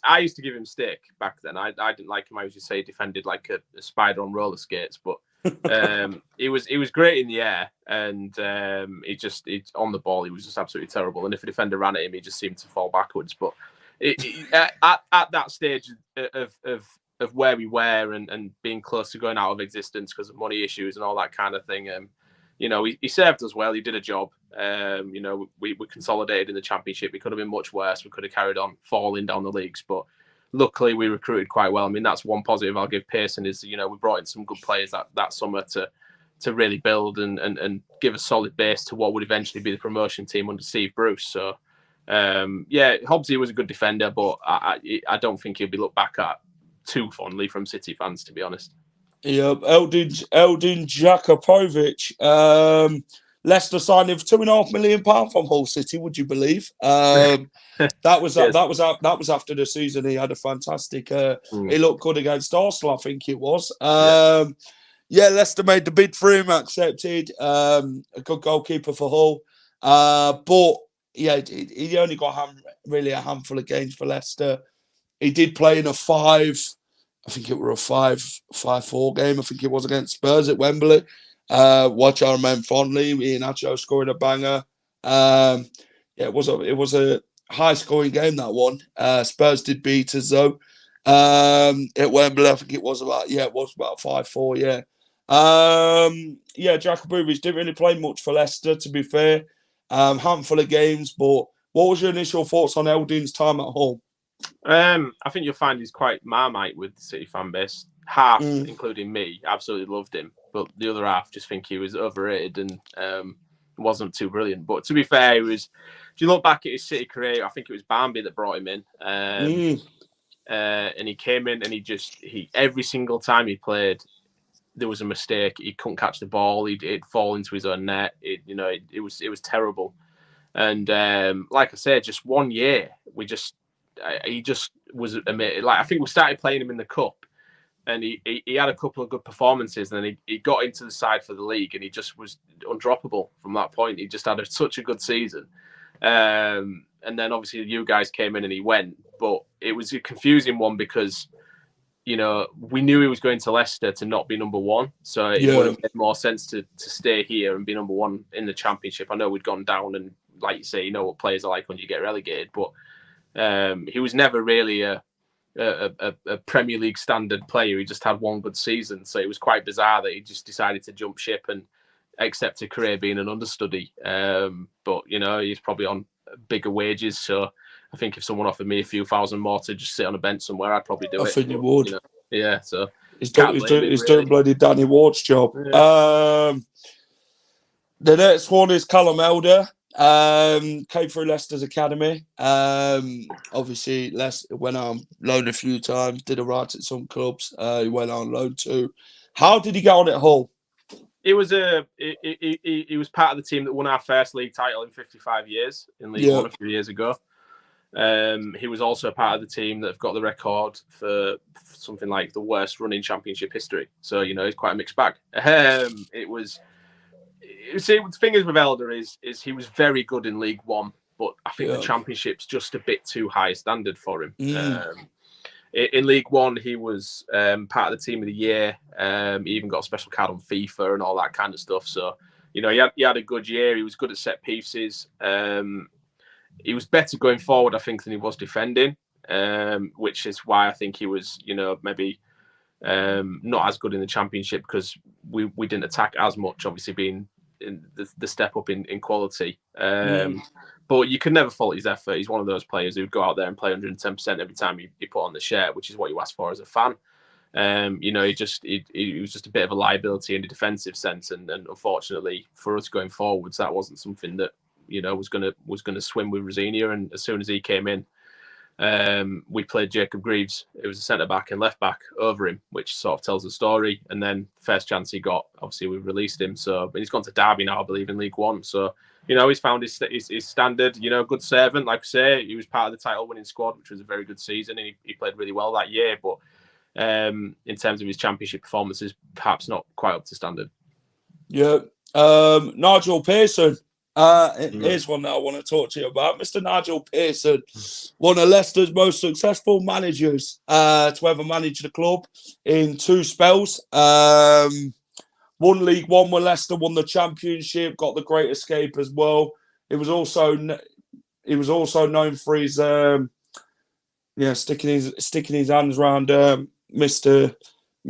I used to give him stick back then. I didn't like him. I used to say he defended like a spider on roller skates. But he was great in the air, and he on the ball he was just absolutely terrible. And if a defender ran at him, he just seemed to fall backwards. But at that stage of where we were and being close to going out of existence because of money issues and all that kind of thing, he served us well. He did a job. We consolidated in the Championship. We could have been much worse. We could have carried on falling down the leagues, but luckily we recruited quite well. I mean, that's one positive I'll give Pearson is, we brought in some good players that summer to really build and give a solid base to what would eventually be the promotion team under Steve Bruce. So, Hobbsy was a good defender, but I don't think he'll be looked back at too fondly from City fans, to be honest. Yep, Eldin Jakupovic. Leicester signed him for £2.5 million from Hull City. Would you believe? That was Yes. that was after the season. He had a fantastic. He looked good against Arsenal, I think it was. Yeah, Leicester made the bid for him, accepted. A good goalkeeper for Hull, but yeah, he only got really a handful of games for Leicester. He did play in a five. I think it was a 5-4 game. I think it was against Spurs at Wembley. Which I remember fondly. Iheanacho scoring a banger. Yeah, it was a high scoring game, that one. Spurs did beat us though. At Wembley, I think it was about 5-4. Yeah. Jakubovic didn't really play much for Leicester, to be fair. Handful of games, but what was your initial thoughts on Eldin's time at home? I think you'll find he's quite Marmite with the City fan base. Half, including me, absolutely loved him, but the other half just think he was overrated and wasn't too brilliant. But to be fair, he was. If you look back at his City career, I think it was Barnby that brought him in, and he came in and he every single time he played, there was a mistake. He couldn't catch the ball. He'd fall into his own net. It was terrible. And like I said, just 1 year, he just was amazing. Like I think we started playing him in the cup, and he had a couple of good performances, and then he got into the side for the league, and he just was undroppable from that point. He just had such a good season. And then obviously you guys came in and he went, but it was a confusing one because we knew he was going to Leicester to not be number one, so it would have made more sense to stay here and be number one in the Championship. I know we'd gone down, and like you say, you know what players are like when you get relegated, but he was never really a Premier League standard player. He just had one good season, so it was quite bizarre that he just decided to jump ship and accept a career being an understudy. But he's probably on bigger wages, so I think if someone offered me a few thousand more to just sit on a bench somewhere, I'd probably do it. I think you would. Yeah, so he's doing bloody Danny Ward's job. Yeah. The next one is Callum Elder. Came through Leicester's academy. Obviously, went on loan a few times, did a right at some clubs. He went on loan too. How did he get on at Hull? He was he was part of the team that won our first league title in 55 years in League One a few years ago. He was also part of the team that have got the record for something like the worst running Championship history. So he's quite a mixed bag. The thing is with Elder is he was very good in League One, but I think the Championship's just a bit too high standard for him. In League One, he was part of the team of the year. He even got a special card on FIFA and all that kind of stuff. So, he had a good year. He was good at set pieces. He was better going forward, I think, than he was defending, which is why I think he was, maybe not as good in the Championship because we didn't attack as much, obviously being in the step up in quality. But you can never fault his effort. He's one of those players who go out there and play 110% every time he put on the shirt, which is what you ask for as a fan. He was just a bit of a liability in the defensive sense, and unfortunately for us going forwards, that wasn't something that was gonna swim with Rosinia. And as soon as he came in, we played Jacob Greaves, who was a centre back and left back, over him, which sort of tells the story. And then first chance he got, obviously we released him. So he's gone to Derby now, I believe, in League One. So he's found his standard. Good servant, like I say. He was part of the title-winning squad, which was a very good season, and he played really well that year. But in terms of his Championship performances, perhaps not quite up to standard. Yeah, Nigel Pearson. Here's one that I want to talk to you about. Mr. Nigel Pearson, one of Leicester's most successful managers to ever manage the club in 2 spells. Won League One with Leicester, won the Championship, got the Great Escape as well. He was also known for his sticking his hands around Mr.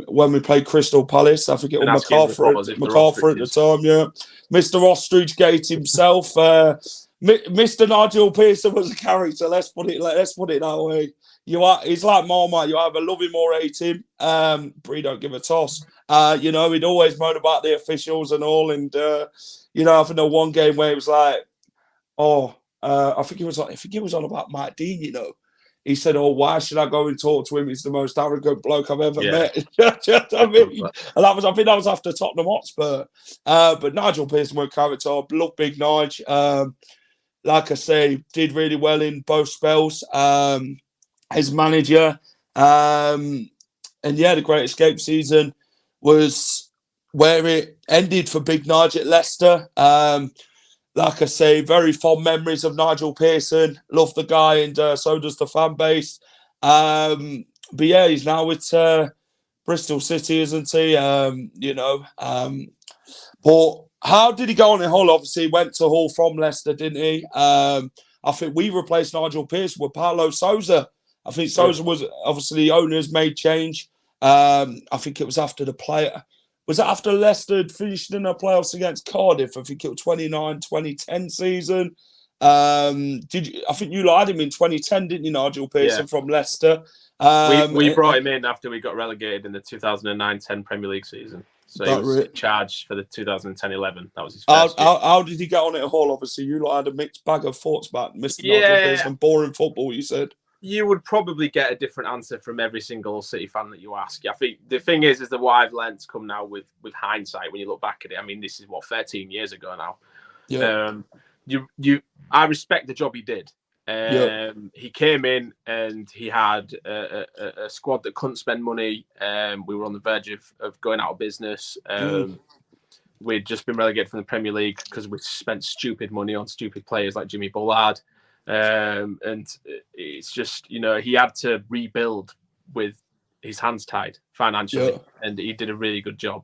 When we played Crystal Palace, I forget MacArthur at the time. Yeah, Mr. Ostrich Gate himself. Mr. Nigel Pearson was a character. Let's put it that way. He's like Marmite. You either love him or hate him. But he don't give a toss. He'd always moan about the officials and all. And I think one game where he was like, I think he was on about Mike Dean. he said, "Oh, why should I go and talk to him? He's the most arrogant bloke I've ever Yeah. met." Do you know what I mean? And I think that was after Tottenham Hotspur. But Nigel Pearson were a character. Love Big Nige. Like I say, did really well in both spells. His manager, and yeah, the Great Escape season was where it ended for Big Nige at Leicester. Like I say, very fond memories of Nigel Pearson. Love the guy, and so does the fan base. But yeah, he's now with Bristol City, isn't he? But how did he go on in Hull? Obviously, he went to Hull from Leicester, didn't he? I think we replaced Nigel Pearson with Paulo Sousa. I think Sousa was obviously the owners made change. I think it was after the player. Was it after Leicester had finished in the playoffs against Cardiff? I think it was 2010 season. I think you had him in 2010, didn't you, Nigel Pearson from Leicester? We brought him in after we got relegated in the 2009-10 Premier League season. So he was in charge for the 2010-11. That was his first year. How did he get on at Hull? Obviously, you had a mixed bag of thoughts about Mr. Nigel Pearson. Boring football, you said. You would probably get a different answer from every single City fan that you ask. I think the thing is that what I've learned to come now with hindsight, when you look back at it, I mean, this is 13 years ago now. Yeah. I respect the job he did. He came in and he had a squad that couldn't spend money. We were on the verge of going out of business. We'd just been relegated from the Premier League because we spent stupid money on stupid players like Jimmy Bullard. And it's just, he had to rebuild with his hands tied financially, and he did a really good job.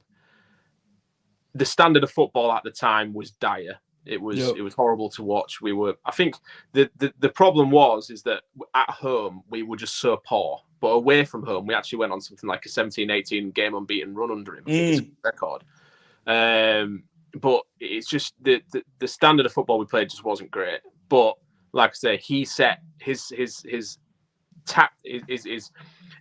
The standard of football at the time was dire. It was horrible to watch. I think the problem is that at home we were just so poor, but away from home we actually went on something like a 17-18 game unbeaten run under him. I think it's a record. But it's just the standard of football we played just wasn't great. But like I say, he set his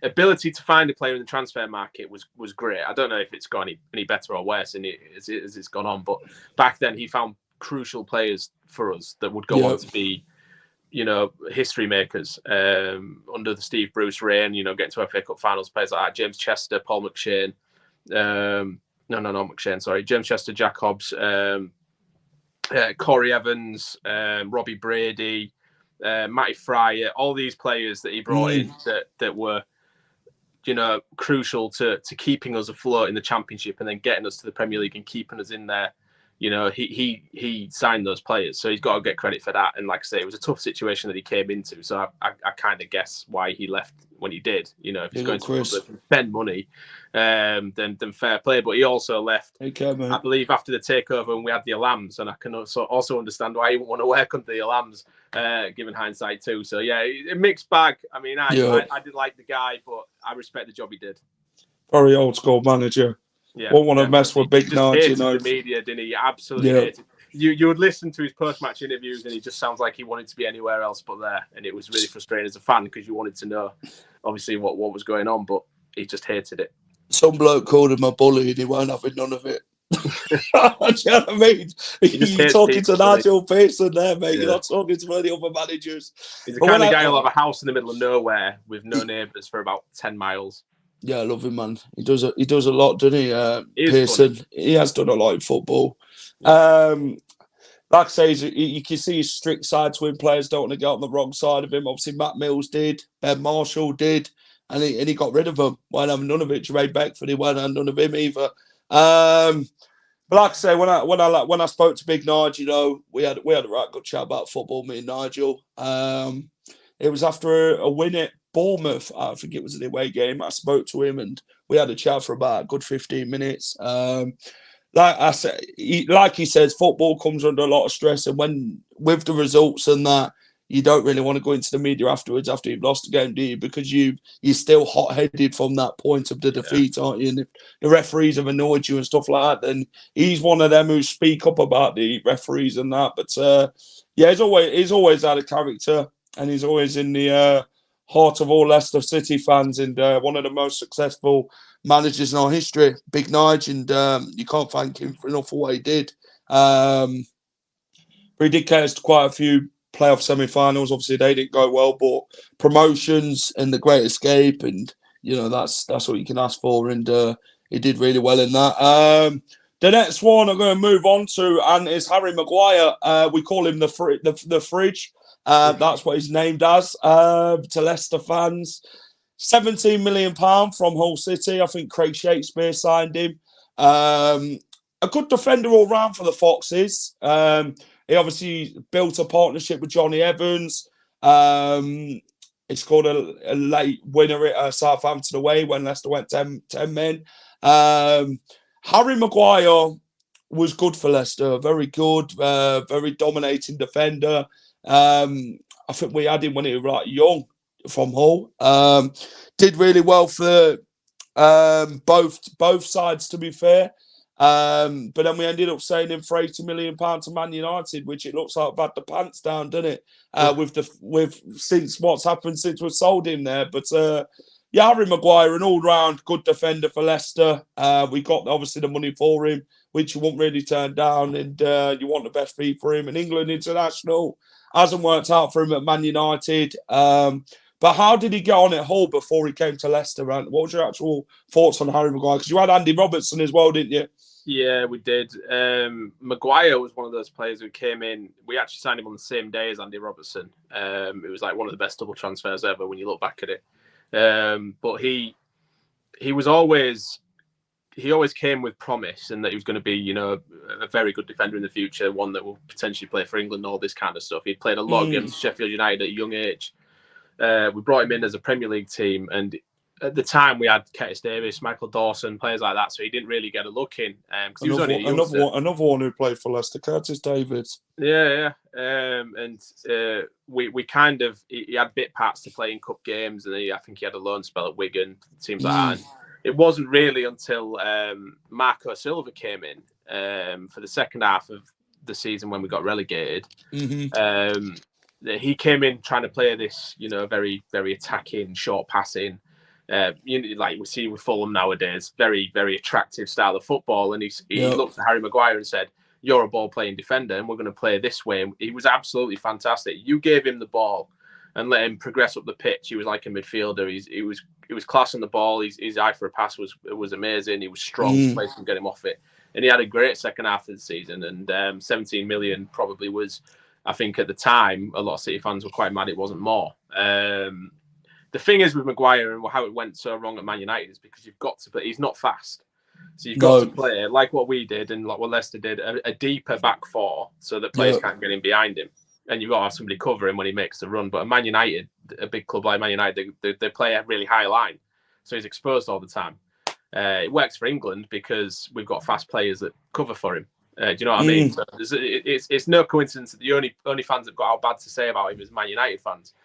ability to find a player in the transfer market was great. I don't know if it's gone any better or worse as it's gone on, but back then he found crucial players for us that would go on to be, history makers under the Steve Bruce reign. Getting to FA Cup finals, players like that, James Chester, Paul McShane, not McShane, sorry, James Chester, Jack Hobbs, Corey Evans, Robbie Brady, Matty Fryer, all these players that he brought in that were, crucial to keeping us afloat in the Championship and then getting us to the Premier League and keeping us in there. He signed those players, so he's got to get credit for that. And like I say, it was a tough situation that he came into, so I kind of guess why he left when he did. If he's going to spend money, then fair play. But he also left, I believe, after the takeover, and we had the Alams, and I can also understand why he wouldn't want to work under the Alams, given hindsight too. So yeah, a mixed bag. I mean, I did like the guy, but I respect the job he did. Very old school manager. Yeah, won't want to mess with Big Nige, the media, didn't he? Absolutely hated. You would listen to his post-match interviews, and he just sounds like he wanted to be anywhere else but there, and it was really frustrating as a fan because you wanted to know, obviously, what was going on, but he just hated it. Some bloke called him a bully, and he won't have none of it. Do you know what I mean? You're talking to Nigel Pearson there, mate. You're not talking to any other managers. He's the kind of guy who'll have a house in the middle of nowhere with no neighbours for about 10 miles. Yeah, I love him, man. He does a lot, doesn't he? Pearson. Funny. He has done a lot in football. Like I say, you can see his strict side to him. Players don't want to get on the wrong side of him. Obviously, Matt Mills did. Ben Marshall did. And he got rid of them. Won't have none of it. Jermaine Beckford, he won't have none of him either. But like I say, when I spoke to Big Nige, we had a right good chat about football, me and Nigel. It was after a win at Bournemouth. I think it was an away game. I spoke to him and we had a chat for about a good 15 minutes. Like I said, like he says, football comes under a lot of stress, and when with the results and that, you don't really want to go into the media afterwards after you've lost the game, do you? Because you're still hot-headed from that point of the defeat, aren't you? And if the referees have annoyed you and stuff like that, then he's one of them who speak up about the referees and that. But he's always had a character, and he's always in the heart of all Leicester City fans, and one of the most successful managers in our history, Big Nige, and you can't thank him enough for what he did. He did cater to quite a few playoff semi-finals. Obviously, they didn't go well, but promotions and the Great Escape, and that's what you can ask for. And he did really well in that. The next one I'm going to move on to, and is Harry Maguire. We call him the fridge. That's what he's named as to Leicester fans. £17 million from Hull City. I think Craig Shakespeare signed him. A good defender all round for the Foxes. He obviously built a partnership with Johnny Evans. He scored a late winner at Southampton away when Leicester went 10 men. Harry Maguire was good for Leicester. Very good, very dominating defender. I think we had him when he was right young from Hull. Did really well for both sides, to be fair. But then we ended up selling him for £80 million to Man United, which it looks like I've had the pants down, doesn't it? Since what's happened since we sold him there. But Harry Maguire, an all-round good defender for Leicester. We got obviously the money for him, which you won't really turn down, and you want the best fee for him. An England international hasn't worked out for him at Man United. But how did he get on at Hull before he came to Leicester? And what was your actual thoughts on Harry Maguire? Because you had Andy Robertson as well, didn't you? Yeah, we did. Maguire was one of those players who came in. We actually signed him on the same day as Andy Robertson. It was like one of the best double transfers ever when you look back at it. But he always came with promise, and that he was going to be, a very good defender in the future, one that will potentially play for England, all this kind of stuff. He'd played a lot of games for Sheffield United at a young age. We brought him in as a Premier League team, and at the time we had Curtis Davis, Michael Dawson, players like that, so he didn't really get a look in. He was only another one who played for Leicester, Curtis Davis. Yeah. And we kind of he had bit parts to play in cup games, and I think he had a loan spell at Wigan, teams like that. And it wasn't really until Marco Silva came in for the second half of the season when we got relegated. He came in trying to play this, very, very attacking, short passing, like we see with Fulham nowadays, very, very attractive style of football. And he looked at Harry Maguire and said, "You're a ball playing defender, and we're going to play this way." And he was absolutely fantastic. You gave him the ball and let him progress up the pitch. He was like a midfielder. He was class on the ball. His eye for a pass was amazing. He was strong. Place can get him off it, and he had a great second half of the season. And 17 million probably was. I think at the time, a lot of City fans were quite mad it wasn't more. The thing is with Maguire and how it went so wrong at Man United is because you've got to play. He's not fast. So you've got to play, like what we did and like what Leicester did, a deeper back four so that players can't get in behind him. And you've got to have somebody cover him when he makes the run. But at Man United, a big club like Man United, they play a really high line. So he's exposed all the time. It works for England because we've got fast players that cover for him. Do you know what I mean? So it's no coincidence that the only fans that got how bad to say about him is Man United fans.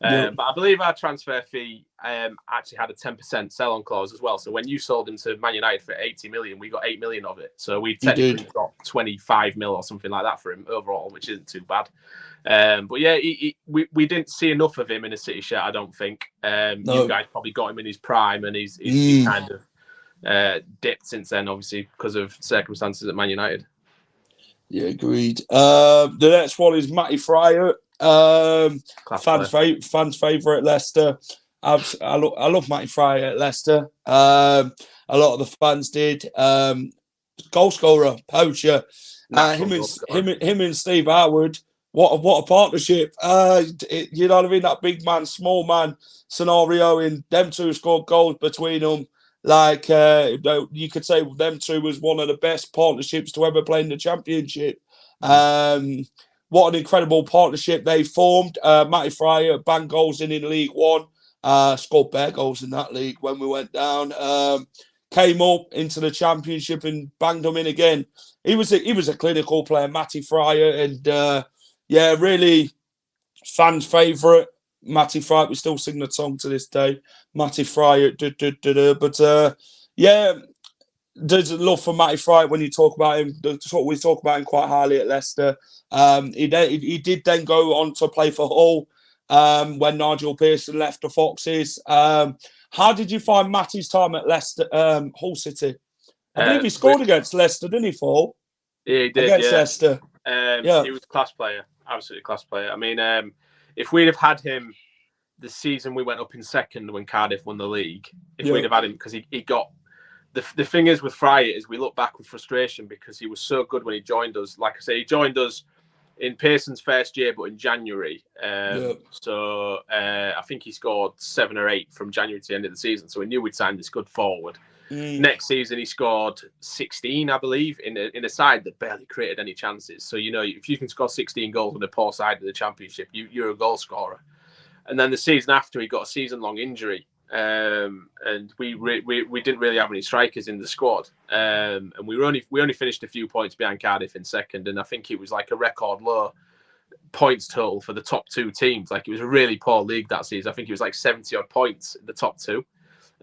But I believe our transfer fee actually had a 10% sell-on clause as well. So when you sold him to Man United for 80 million, we got 8 million of it. So we technically got 25 mil or something like that for him overall, which isn't too bad. But yeah, we didn't see enough of him in a City shirt, I don't think. You guys probably got him in his prime, and he's kind of dipped since then, obviously, because of circumstances at Man United. Yeah, agreed. The next one is Matty Fryer. Fans' favourite at Leicester. I love Matty Fryer at Leicester. A lot of the fans did. Goal scorer, poacher. Him and Steve Harwood. What a partnership. You know what I mean? That big man, small man scenario, and them two scored goals between them. Like, you could say them two was one of the best partnerships to ever play in the Championship. What an incredible partnership they formed. Matty Fryer banged goals in League One. Scored bare goals in that league when we went down. Came up into the Championship and banged them in again. He was a clinical player, Matty Fryer, and really fans' favourite. Matty Fryer, we still sing the song to this day. Matty Fryer, but there's a love for Matty Fryer when you talk about him. We talk about him quite highly at Leicester. He did then go on to play for Hull when Nigel Pearson left the Foxes. How did you find Matty's time at Leicester, Hull City? I believe he scored against Leicester, didn't he, for Hull? Yeah, he did. Against Leicester. He was a class player. Absolutely class player. I mean, if we'd have had him the season we went up in second when Cardiff won the league, if we'd have had him, because he got the thing is with Fry is we look back with frustration because he was so good when he joined us. Like I say, he joined us in Pearson's first year, but in January. So I think he scored 7 or 8 from January to the end of the season. So we knew we'd signed this good forward. Next season, he scored 16, I believe, in a side that barely created any chances. So, if you can score 16 goals on a poor side of the Championship, you're a goal scorer. And then the season after, he got a season-long injury. And we didn't really have any strikers in the squad. And we only finished a few points behind Cardiff in second. And I think it was like a record low points total for the top 2 teams. Like, it was a really poor league that season. I think it was like 70-odd points in the top 2.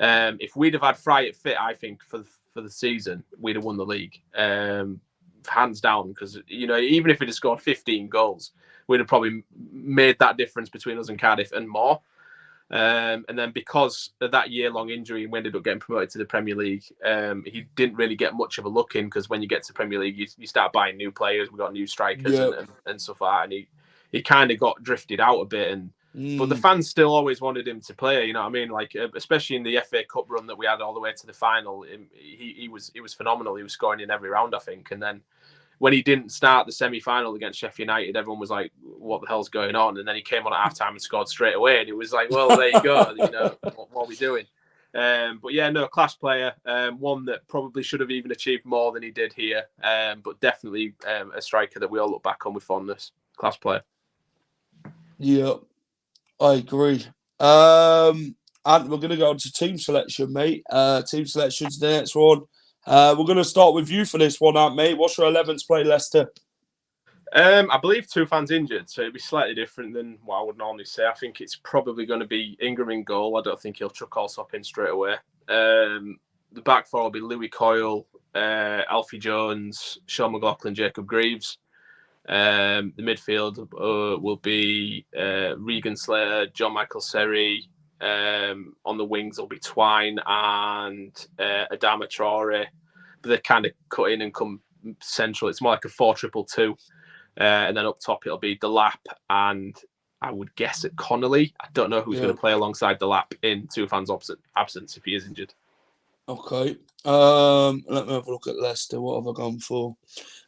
If we'd have had Fry at fit, I think for the season, we'd have won the league, hands down. Because even if we'd have scored 15 goals, we'd have probably made that difference between us and Cardiff and more. And then because of that year-long injury, we ended up getting promoted to the Premier League. He didn't really get much of a look in because when you get to Premier League, you start buying new players. We got new strikers and stuff like that. And he kind of got drifted out a bit. But the fans still always wanted him to play. You know what I mean? Like, especially in the FA Cup run that we had all the way to the final, he was phenomenal. He was scoring in every round, I think. And then when he didn't start the semi-final against Sheffield United, everyone was like, "What the hell's going on?" And then he came on at halftime and scored straight away. And it was like, "Well, there you go. What are we doing?" But yeah, no, class player. One that probably should have even achieved more than he did here. But definitely a striker that we all look back on with fondness. Class player. Yeah, I agree. And we're going to go on to team selection, mate. Team selection's the next one. We're going to start with you for this one, mate. What's your 11 to play Leicester? I believe Tufan's injured, so it'd be slightly different than what I would normally say. I think it's probably going to be Ingram in goal. I don't think he'll chuck Allsop in straight away. The back four will be Louis Coyle, Alfie Jones, Sean McLaughlin, Jacob Greaves. The midfield will be Regan Slater, John Michael Seri. On the wings will be Twine and Adama Traore. But they kind of cut in and come central. It's more like a 4-2-2. And then up top it'll be Delap and I would guess at Connolly. I don't know who's going to play alongside Delap in Tufan's absence if he is injured. Okay. Let me have a look at Leicester. What have I gone for?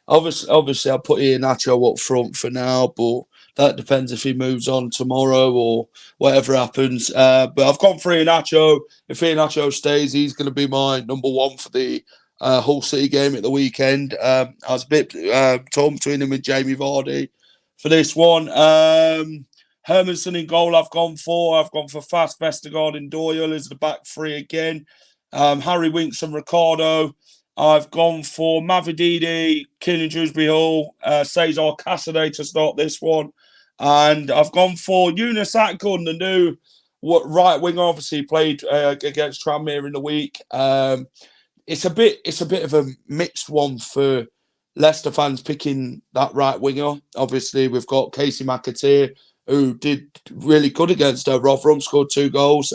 Obviously, I'll put Iheanacho up front for now, but that depends if he moves on tomorrow or whatever happens. But I've gone for Iheanacho. If Iheanacho stays, he's going to be my number one for the Hull City game at the weekend. I was a bit torn between him and Jamie Vardy for this one. Hermanson in goal, I've gone for Fast, Vestergaard and Doyle as the back three again. Harry Winks and Ricardo. I've gone for Mavididi, Keenan Dewsbury Hall, Cesar Cassidy to start this one. And I've gone for Yunus Akgun, the new right winger, obviously played against Tranmere in the week. It's a bit of a mixed one for Leicester fans picking that right winger. Obviously, we've got Casey McAteer, who did really good against Rotherham, scored 2 goals.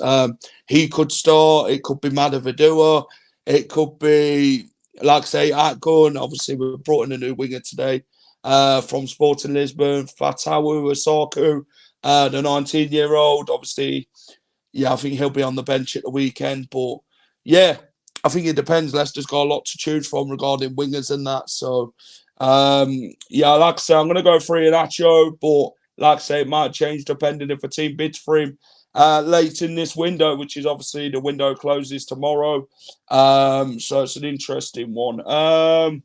He could start. It could be Madavadua. It could be, like I say, Akgun. Obviously, we brought in a new winger today from Sporting Lisbon, Fatawu Asaku, the 19-year-old. Obviously, I think he'll be on the bench at the weekend. But, yeah, I think it depends. Leicester's got a lot to choose from regarding wingers and that. So, like I say, I'm going to go for Iheanacho, but like I say, it might change depending if a team bids for him late in this window, which is obviously the window closes tomorrow. So it's an interesting one. And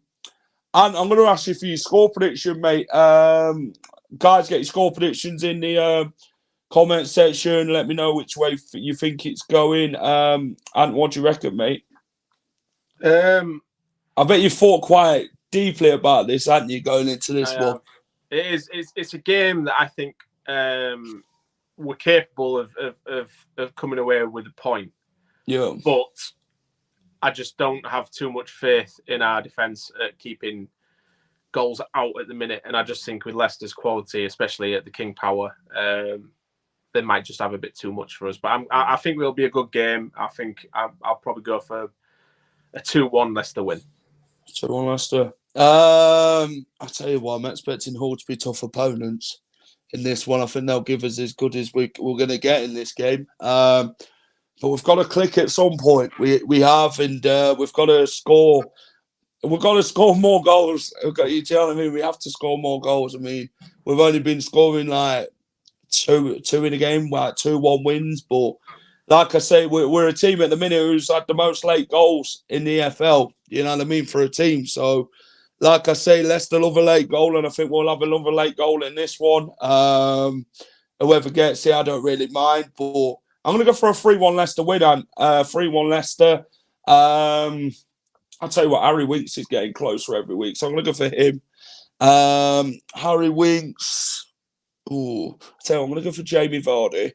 I'm going to ask you for your score prediction, mate. Guys, get your score predictions in the comment section. Let me know which way you think it's going. And what do you reckon, mate? I bet you thought quite deeply about this, haven't you, going into this one? It's a game that I think we're capable of coming away with a point. Yeah. But I just don't have too much faith in our defence at keeping goals out at the minute. And I just think with Leicester's quality, especially at the King Power, they might just have a bit too much for us. But I think it'll be a good game. I think I'll probably go for a 2-1 Leicester win. 2-1 Leicester. I tell you what, I'm expecting Hull to be tough opponents in this one. I think they'll give us as good as we're going to get in this game. But we've got to click at some point. We have, and we've got to score. We've got to score more goals. You telling me we have to score more goals? I mean, we've only been scoring like two in a game, like 2-1 wins. But like I say, we're a team at the minute who's had the most late goals in the EFL. You know what I mean, for a team. So, like I say, Leicester love a late goal, and I think we'll have another late goal in this one. Whoever gets it, I don't really mind. But I'm going to go for a 3-1 Leicester win, and 3-1 Leicester. I'll tell you what, Harry Winks is getting closer every week, so I'm going to go for him. Harry Winks. Ooh, I tell you what, I'm going to go for Jamie Vardy,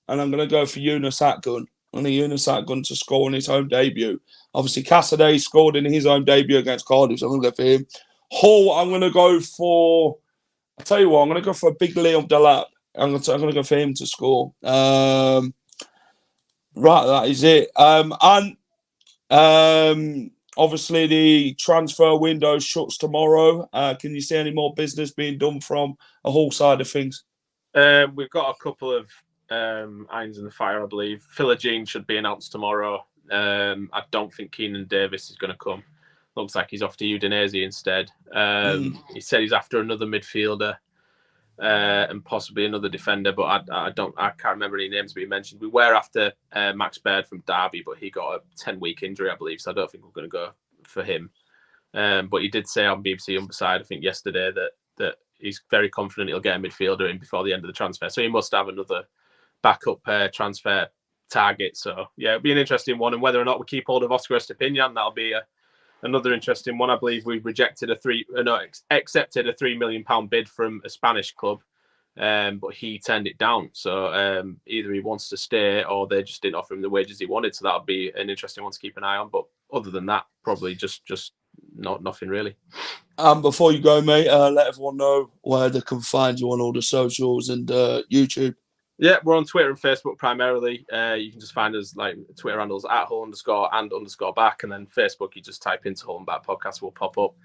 and I'm going to go for Yunus Akgun. I need Yunus Akgun to score in his home debut. Obviously, Cassidy scored in his own debut against Cardiff, so I'm going to go for him. Hull, I'm going to go for... I tell you what, I'm going to go for a big Liam Delap. I'm going to go for him to score. Right, that is it. Obviously, the transfer window shuts tomorrow. Can you see any more business being done from a Hull side of things? We've got a couple of irons in the fire, I believe. Philogene should be announced tomorrow. I don't think Keenan Davis is going to come. Looks like he's off to Udinese instead. He said he's after another midfielder and possibly another defender, but I can't remember any names being mentioned. We were after Max Baird from Derby, but he got a 10-week injury, I believe, so I don't think we're going to go for him. But he did say on BBC Umberside, I think yesterday, that he's very confident he'll get a midfielder in before the end of the transfer. So he must have another backup transfer target. So yeah, it'll be an interesting one. And whether or not we keep hold of Oscar Estepinian, that'll be another interesting one. I believe we've accepted a £3 million bid from a Spanish club, but he turned it down. So either he wants to stay or they just didn't offer him the wages he wanted. So that'll be an interesting one to keep an eye on. But other than that, probably just nothing really. Before you go, mate, let everyone know where they can find you on all the socials and YouTube. Yeah, we're on Twitter and Facebook primarily. You can just find us, like, Twitter handles @Hull_and_back, and then Facebook, you just type into Hull and Back Podcast, will pop up.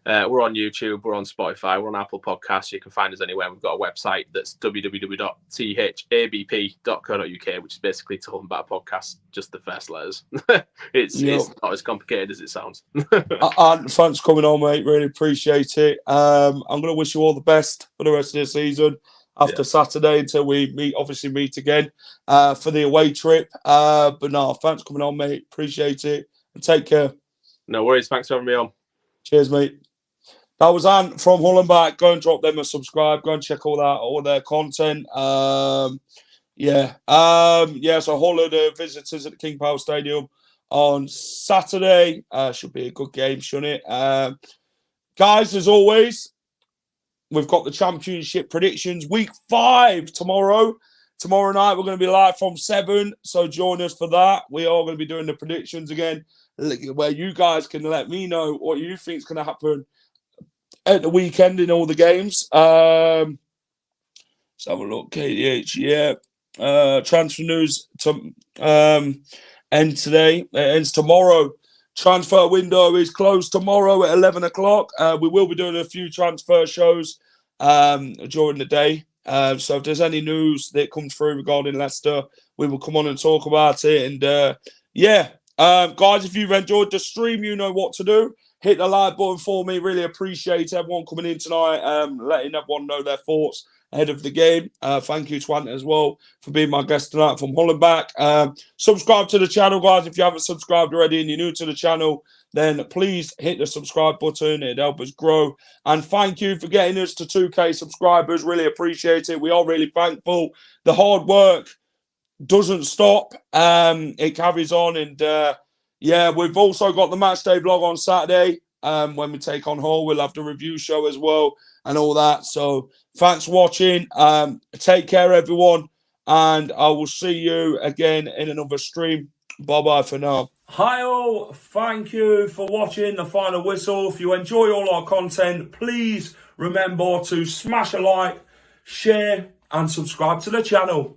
We're on YouTube, we're on Spotify, we're on Apple Podcasts. You can find us anywhere. We've got a website that's www.thabp.co.uk, which is basically to Hull and Back Podcast, just the first letters. It's not as complicated as it sounds. Thanks for coming on, mate. Really appreciate it. I'm going to wish you all the best for the rest of the season. After Saturday, until we meet again for the away trip. But no, thanks for coming on, mate. Appreciate it. And take care. No worries. Thanks for having me on. Cheers, mate. That was Ant from Hull and Back. Go and drop them a subscribe. Go and check all their content. So Hull are the visitors at the King Power Stadium on Saturday. Should be a good game, shouldn't it? Guys, as always, we've got the championship predictions. Week 5 tomorrow. Tomorrow night, we're going to be live from 7. So join us for that. We are going to be doing the predictions again, where you guys can let me know what you think is going to happen at the weekend in all the games. Let's have a look. KDH, yeah. Transfer news ends today. It ends tomorrow. Transfer window is closed tomorrow at 11 o'clock. We will be doing a few transfer shows during the day. So if there's any news that comes through regarding Leicester, we will come on and talk about it. And guys, if you've enjoyed the stream, you know what to do. Hit the like button for me. Really appreciate everyone coming in tonight, letting everyone know their thoughts ahead of the game. Thank you to Ant as well for being my guest tonight from Hull and Back. Subscribe to the channel, guys. If you haven't subscribed already and you're new to the channel, then please hit the subscribe button. It'd help us grow. And thank you for getting us to 2K subscribers. Really appreciate it. We are really thankful. The hard work doesn't stop. It carries on. And we've also got the match day vlog on Saturday. When we take on Hull, we'll have the review show as well and all that. So thanks for watching. Take care, everyone. And I will see you again in another stream. Bye-bye for now. Hi all. Thank you for watching The Final Whistle. If you enjoy all our content, please remember to smash a like, share and subscribe to the channel.